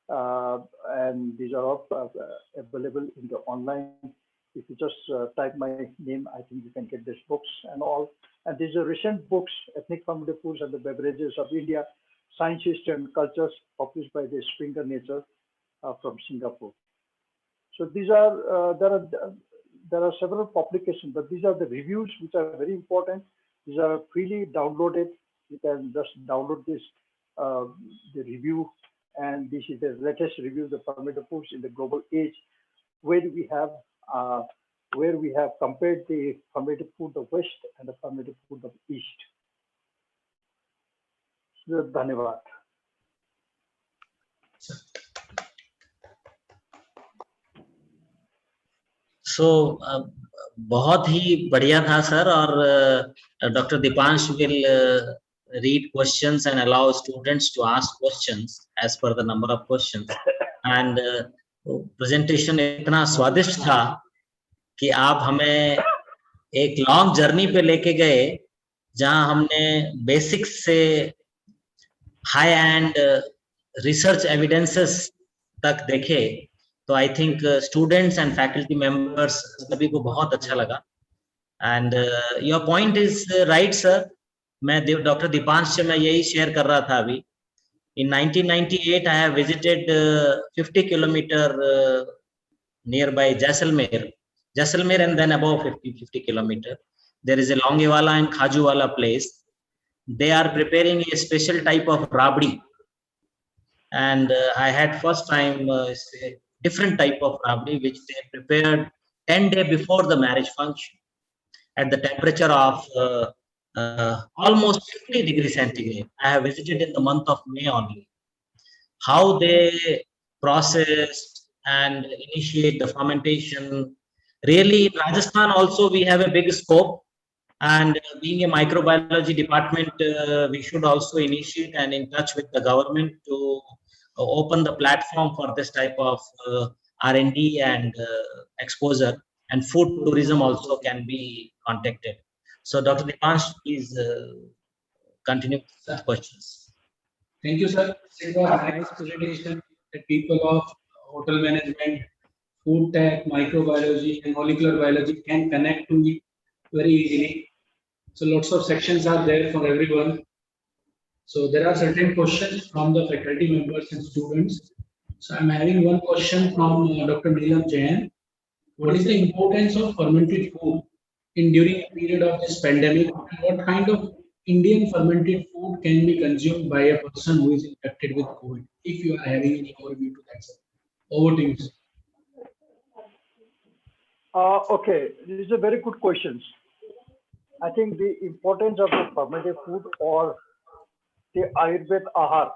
and these are all available in the online. If you just type my name, I think you can get these books and all. And these are recent books, Ethnic Fermented Foods and the Beverages of India, Science, History and Cultures, published by the Springer Nature from Singapore. So these are, there are several publications, but these are the reviews which are very important. These are freely downloaded. You can just download this, the review, and this is the latest review of the fermented foods in the global age, where we have compared the fermented food of West and the fermented food of East. So, धन्यवाद. So बहुत ही बढ़िया था sir, और Dr. Dipansh will read questions and allow students to ask questions as per the number of questions. And presentation इतना स्वादिष्ट था कि आप हमें एक लॉन्ग जर्नी पे लेके गए, जहां हमने बेसिक्स से हाई एंड रिसर्च एविडेंसेस तक देखे. तो I think students and faculty members सभी को बहुत अच्छा लगा. And your point is right sir. मैं डॉक्टर दीपांश से मैं यही शेयर कर रहा था अभी. In 1998, I have visited 50 kilometer nearby Jaisalmer, and then above 50 kilometer. There is a Longewala and Khajuwala place. They are preparing a special type of rabdi. And I had first time a different type of rabdi, which they prepared 10 days before the marriage function at the temperature of almost 50 degrees centigrade. I have visited in the month of May only. How they process and initiate the fermentation. Really, in Rajasthan also we have a big scope, and being a microbiology department, we should also initiate and in touch with the government to open the platform for this type of R&D and exposure, and food tourism also can be contacted. So Dr. Dipansh, please continue with questions. Thank you, sir. It was a nice presentation that people of hotel management, food tech, microbiology, and molecular biology can connect to it very easily. So lots of sections are there for everyone. So there are certain questions from the faculty members and students. So I'm having one question from Dr. Neelam Jain. What is the importance of fermented food during a period of this pandemic? And what kind of Indian fermented food can be consumed by a person who is infected with COVID? If you are having any overview to that, sir. Over to you, sir. Okay, this is a very good question. I think the importance of the fermented food or the Ayurved ahar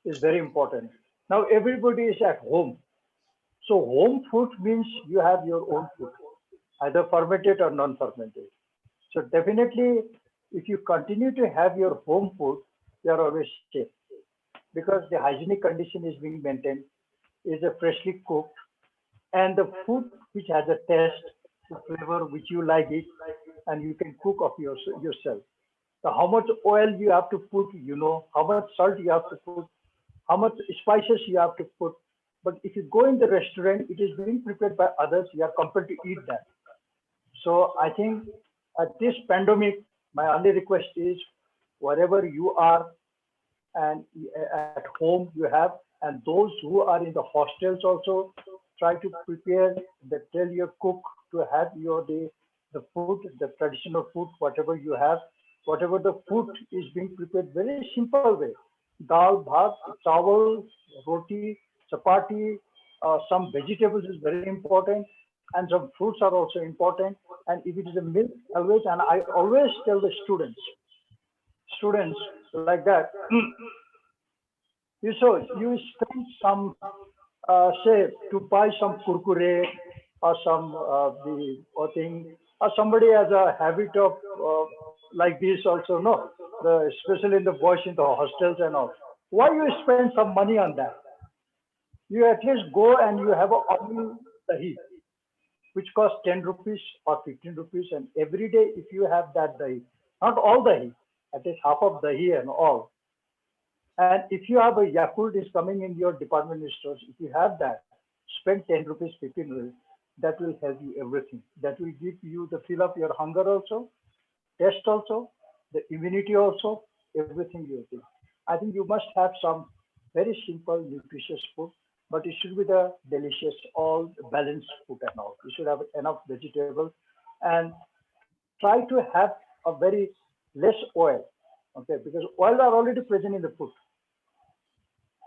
is very important. Now everybody is at home. So home food means you have your own food, either fermented or non-fermented. So definitely, if you continue to have your home food, you are always safe because the hygienic condition is being maintained, is a freshly cooked, and the food which has a taste, the flavor which you like it, and you can cook of yourself. So how much oil you have to put, you know, how much salt you have to put, how much spices you have to put. But if you go in the restaurant, it is being prepared by others. You are compelled to eat that. So I think at this pandemic, my only request is wherever you are and at home you have, and those who are in the hostels also try to prepare the tell your cook to have the food, the traditional food, whatever you have, whatever the food is being prepared very simple way. Dal, bhat, chawal, roti, chapati, some vegetables is very important, and some fruits are also important. And if it is a milk, always, and I always tell the students like that, you spend some, say, to buy some kurkure or some the or thing, or somebody has a habit of like this also, no, especially in the boys in the hostels and all. Why you spend some money on that? You at least go and you have a oil dahi, which costs 10 rupees or 15 rupees, and every day if you have that dahi, not all dahi, at least half of dahi and all, and if you have a Yakult is coming in your department stores, if you have that, spend 10 rupees, 15 rupees. That will help you everything. That will give you the fill up your hunger also, taste also, the immunity also, everything you do. I think you must have some very simple, nutritious food, but it should be the delicious, all balanced food and all. You should have enough vegetables and try to have a very less oil. Okay, because oil are already present in the food.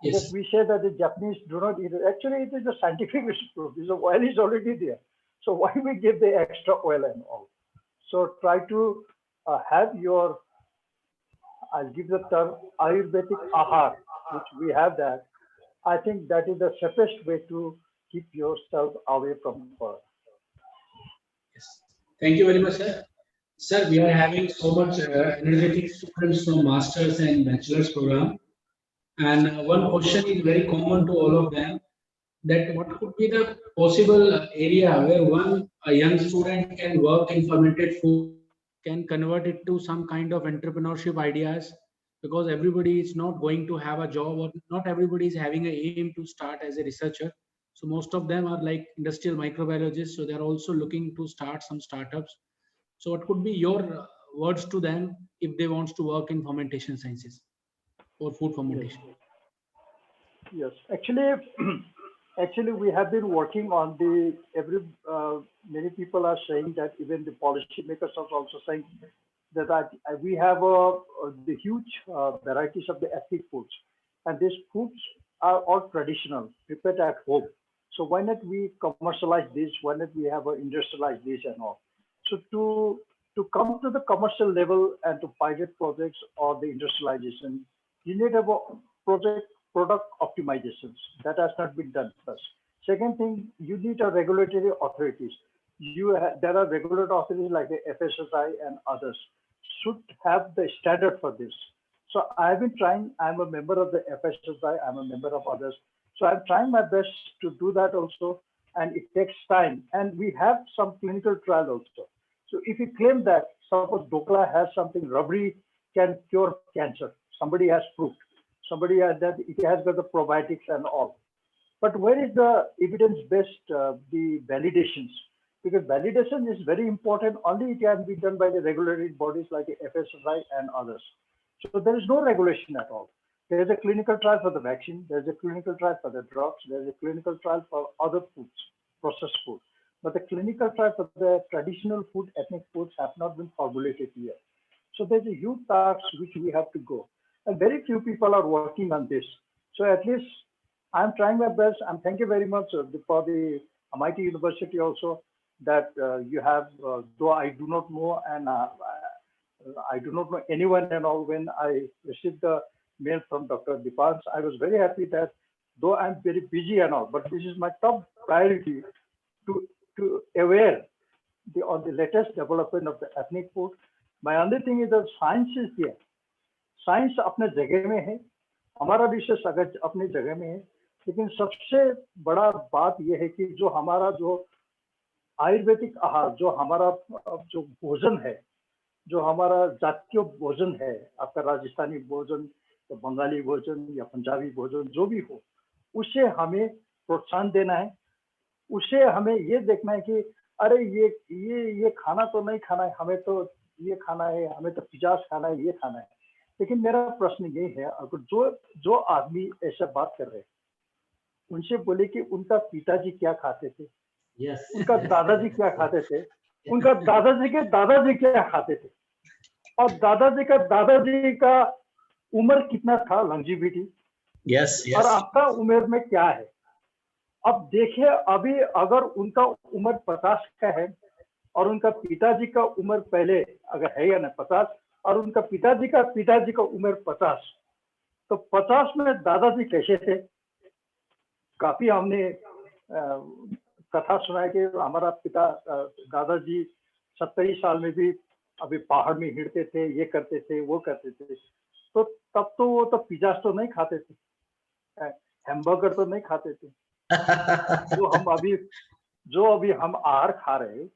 Because Yes. we say that the Japanese do not eat it. Actually, it is a scientific proof. The oil is already there. So why we give the extra oil and all? So try to have your, I'll give the term Ayurvedic ahar, which we have that. I think that is the safest way to keep yourself away from fur. Yes. Thank you very much, sir. Sir, we are having so much energetic students from masters and bachelor's program. And one question is very common to all of them, that what could be the possible area where a young student can work in fermented food, can convert it to some kind of entrepreneurship ideas, because everybody is not going to have a job, or not everybody is having a aim to start as a researcher. So most of them are like industrial microbiologists, so they're also looking to start some startups. So what could be your words to them if they want to work in fermentation sciences or food Yes. fermentation? Yes, actually, actually, we have been working on the every. Many people are saying that even the policymakers are also saying that we have the huge varieties of the ethnic foods, and these foods are all traditional, prepared at home. So why not we commercialize this? Why not we have industrialize this and all? So to come to the commercial level and to pilot projects or the industrialization, you need a project product optimizations. That has not been done first. Second thing, you need a regulatory authorities. There are regulatory authorities like the FSSI and others should have the standard for this. So I've been trying. I'm a member of the FSSI. I'm a member of others. So I'm trying my best to do that also, and it takes time. And we have some clinical trial also. So if you claim that suppose Dokla has something rubbery can cure cancer, somebody has proved, somebody has that it has got the probiotics and all. But where is the evidence-based, the validations? Because validation is very important. Only it can be done by the regulatory bodies like the FSSI and others. So there is no regulation at all. There is a clinical trial for the vaccine. There is a clinical trial for the drugs. There is a clinical trial for other foods, processed food. But the clinical trial for the traditional food, ethnic foods have not been formulated yet. So there's a huge task which we have to go. And very few people are working on this. So at least I'm trying my best. And thank you very much for the MIT University also. that you have, though I do not know, and I do not know anyone and all. When I received the mail from Dr. Dipans, I was very happy that though I'm very busy and all, but this is my top priority to aware on the latest development of the ethnic food. My only thing is that science is there. Science अपने जगह में है, हमारा research अगर अपने जगह में है, लेकिन सबसे बड़ा बात यह है कि जो हमारा जो आयुर्वेदिक आहार, जो हमारा जो भोजन है, जो हमारा जातीय भोजन है, आपका राजस्थानी भोजन या बंगाली भोजन या पंजाबी भोजन जो भी हो, उसे हमें प्रोत्साहन देना है। उसे हमें ये देखना है कि अरे ये खाना तो नहीं खाना है, हमें तो ये खाना है, हमें तो पिज़्ज़ा खाना है, ये खाना है। लेकिन मेरा प्रश्न ये है, अगर जो आदमी ऐसा बात कर रहे हैं, उनसे बोले कि उनका पिताजी क्या खाते थे, Yes. उनका दादाजी क्या खाते थे, उनका दादाजी के दादाजी क्या खाते थे, और दादाजी का उम्र कितना था, लॉन्जिविटी, Yes, और yes. आपका उम्र में क्या है। अब देखिए, अभी अगर उनका उम्र 50 का है और उनका पिताजी का उम्र पहले अगर है या ना 50, और उनका पिताजी का उम्र 50, तो 50 में दादाजी कैसे थे। काफी हमने कथा सुना है कि हमारा पिता दादाजी 70 साल में भी अभी पहाड़ में हिड़ते थे, ये करते थे, वो करते थे। तो तब तो वो तो पिज़्ज़ा तो नहीं खाते थे, हैमबर्गर तो नहीं खाते थे। जो अभी हम आहार खा रहे,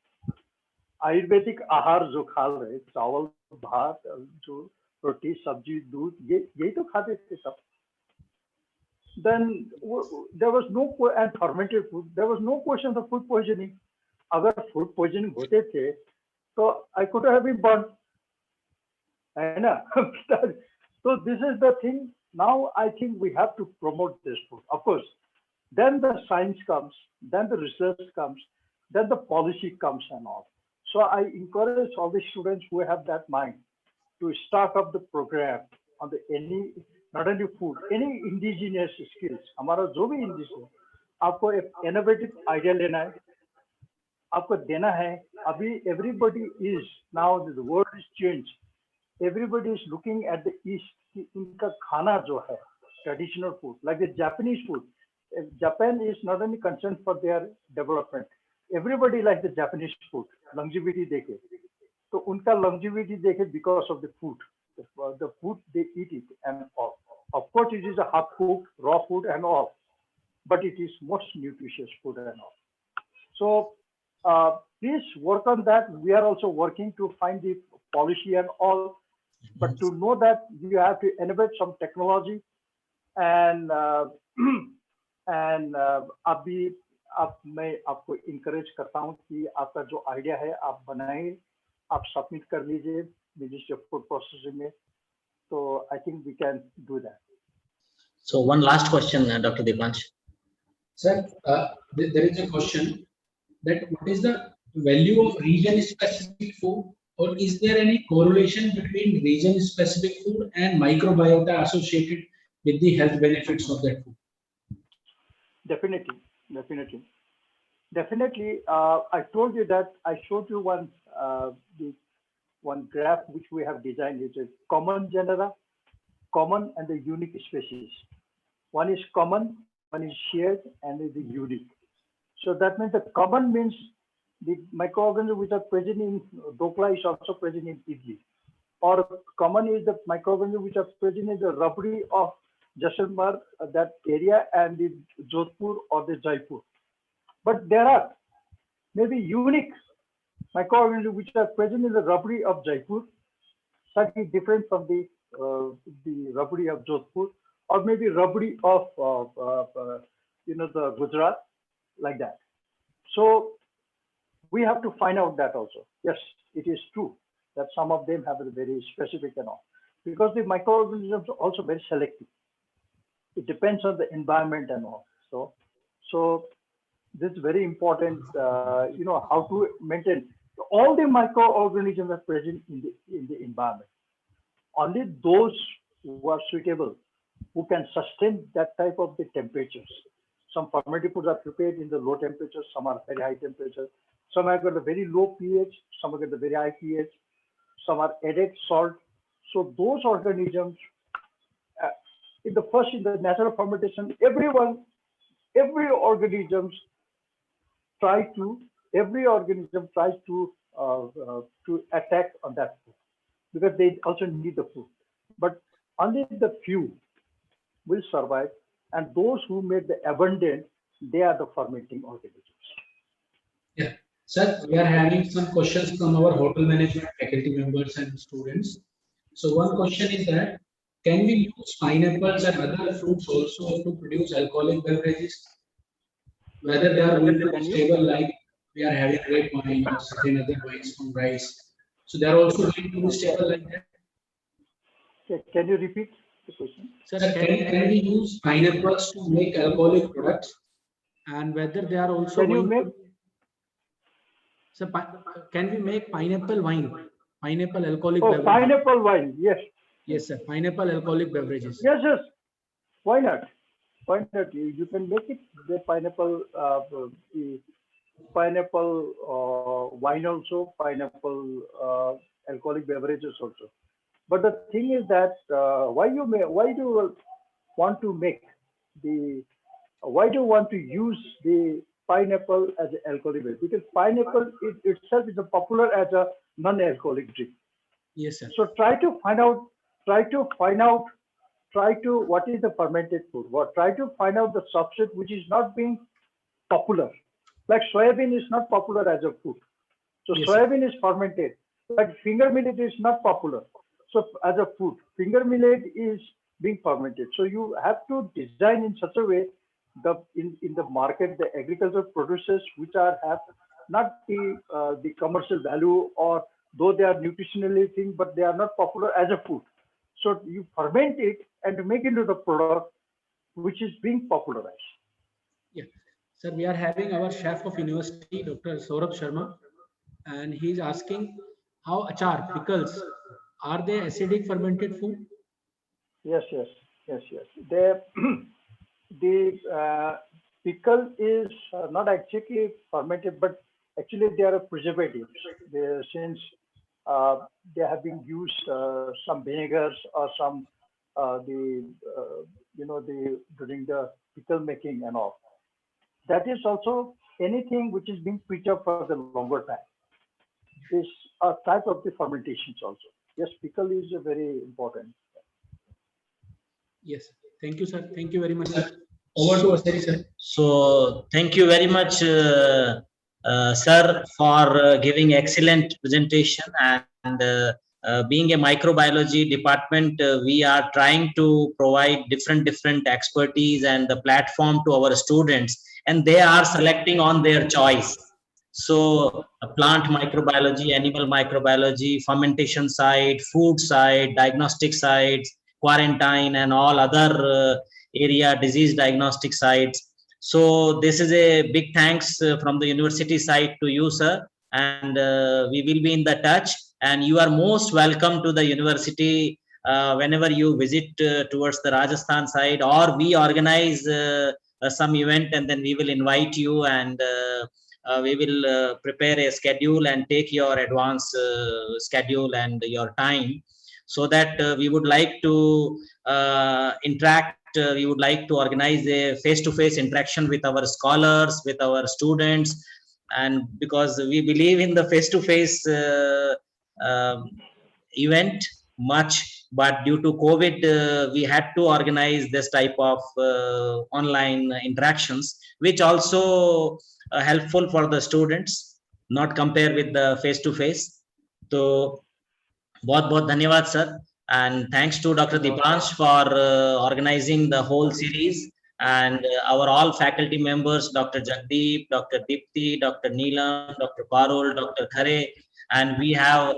आयुर्वेदिक आहार जो खा रहे, चावल, भात, जो रोटी, सब्जी, दूध, यही तो खाते थे सब। Then there was no and fermented food. There was no question of food poisoning. अगर food poisoning होते थे, तो I could have been burnt, है ना? So this is the thing. Now I think we have to promote this food. Of course, then the science comes, then the research comes, then the policy comes and all. So I encourage all the students who have that mind to start up the program on the not only food, any indigenous skills. हमारा जो भी indigenous, आपको एक innovative idea लेना है, आपको देना है। अभी everybody is, now the world is changed. Everybody is looking at the east कि उनका खाना जो है traditional food, like the Japanese food. Japan is not only concerned for their development. Everybody likes the Japanese food. Longevity देखे, तो उनका longevity देखे because of the food. The food they eat it and all. Of course, it is a half cooked, raw food and all, but it is most nutritious food and all. So please work on that. We are also working to find the policy and all, but to know that you have to innovate some technology and अब मैं आपको encourage करता हूँ कि आपका जो idea है आप बनाएं, आप submit कर लीजिए Ministry of Food Processing में, so I think we can do that. So one last question, Dr. Deepansh. Sir, there is a question that what is the value of region-specific food, or is there any correlation between region-specific food and microbiota associated with the health benefits of that food? Definitely. I told you that I showed you one graph which we have designed. It's a common genera, common and the unique species. One is common, one is shared, and is the unique. So that means the common means the microorganisms which are present in Dokla is also present in idli. Or common is the microorganisms which are present in the rabri of Jaisalmer, that area, and the Jodhpur or the Jaipur. But there are maybe unique microorganisms which are present in the rabri of Jaipur, slightly different from the rabri of Jodhpur, or maybe rabri of the Gujarat, like that. So we have to find out that also. Yes, it is true that some of them have a very specific and all, because the microorganisms are also very selective. It depends on the environment and all. So this is very important. How to maintain. All the microorganisms are present in the environment. Only those who are suitable, who can sustain that type of the temperatures. Some fermented foods are prepared in the low temperature, some are very high temperature. Some have got a very low pH, some have got a very high pH, some are added salt. So those organisms, in the natural fermentation, every organism tries to attack on that food because they also need the food. But only the few will survive, and those who made the abundant, they are the fermenting organisms. Yeah. Sir, we are having some questions from our hotel management faculty members and students. So one question is that, can we use pineapples and other fruits also to produce alcoholic beverages? Whether they are going to be stable, like we are having red wine or certain other wines from rice. So they are also going to be stable like that. Can you repeat the question? Sir, can we use pineapples to make alcoholic products? And whether they are also Can you going make? to... So, can we make pineapple wine? Pineapple alcoholic Oh, beverage? pineapple wine. Yes. Yes, sir. Pineapple alcoholic beverages. Yes, yes. Why not? Why not? You can make it the pineapple wine also, pineapple alcoholic beverages also. But the thing is that why do you want to make why do you want to use the pineapple as an alcoholic beverage? Because pineapple itself is popular as a non-alcoholic drink. Yes, sir. So try to find out what is the fermented food. Try to find out the substrate which is not being popular. Like soybean is not popular as a food. So Yes, soybean is fermented, but finger millet is not popular. So as a food, finger millet is being fermented. So you have to design in such a way in the market the agricultural producers which have not the commercial value, or though they are nutritionally thing, but they are not popular as a food. So you ferment it and make it into the product which is being popularized. Yeah. Sir, we are having our chef of university, Dr. Saurabh Sharma, and he is asking how achar, pickles, are they acidic fermented food? Yes. The pickle is not actually fermented, but actually they are preservatives. Since they have been used some vinegars or some during the pickle making and all. That is also anything which is being preserved for the longer time. Is a type of the fermentations also. Yes, pickle is very important. Yes. Thank you, sir. Thank you very much, sir. Over to Asari, sir. So thank you very much, sir, for giving excellent presentation. And being a microbiology department, we are trying to provide different expertise and the platform to our students, and they are selecting on their choice. So plant microbiology, animal microbiology, fermentation side, food side, diagnostic sides, quarantine, and all other area disease diagnostic sites. So this is a big thanks from the university side to you, sir, and we will be in the touch, and you are most welcome to the university whenever you visit towards the Rajasthan side, or we organize some event, and then we will invite you, and we will prepare a schedule and take your advance schedule and your time, so that we would like to interact. We would like to organize a face-to-face interaction with our scholars, with our students, and because we believe in the face-to-face event much, but due to COVID, we had to organize this type of online interactions, which also helpful for the students, not compare with the face-to-face. So, बहुत धन्यवाद, sir. And thanks to Dr. Dipansh for organizing the whole series, and our all faculty members, Dr. Jagdeep, Dr. Dipti, Dr. Neelam, Dr. Parul, Dr. Khare, and we have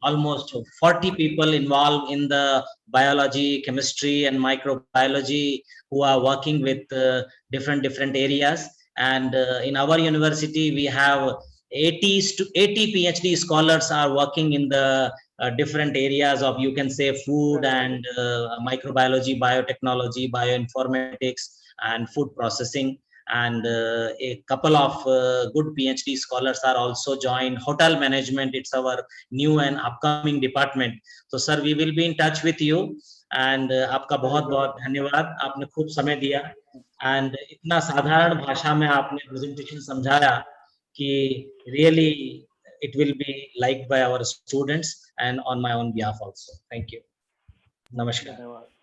almost 40 people involved in the biology, chemistry, and microbiology who are working with different areas. And in our university, we have 80 PhD scholars are working in the different areas of, you can say, food and microbiology, biotechnology, bioinformatics, and food processing. And a couple of good PhD scholars are also joined. Hotel management, it's our new and upcoming department. So sir, we will be in touch with you. And आपका बहुत बहुत धन्यवाद, आपने खूब समय दिया and इतना साधारण भाषा में आपने प्रेजेंटेशन समझाया कि really it will be liked by our students and on my own behalf also. Thank you. Namaskar. धन्यवाद।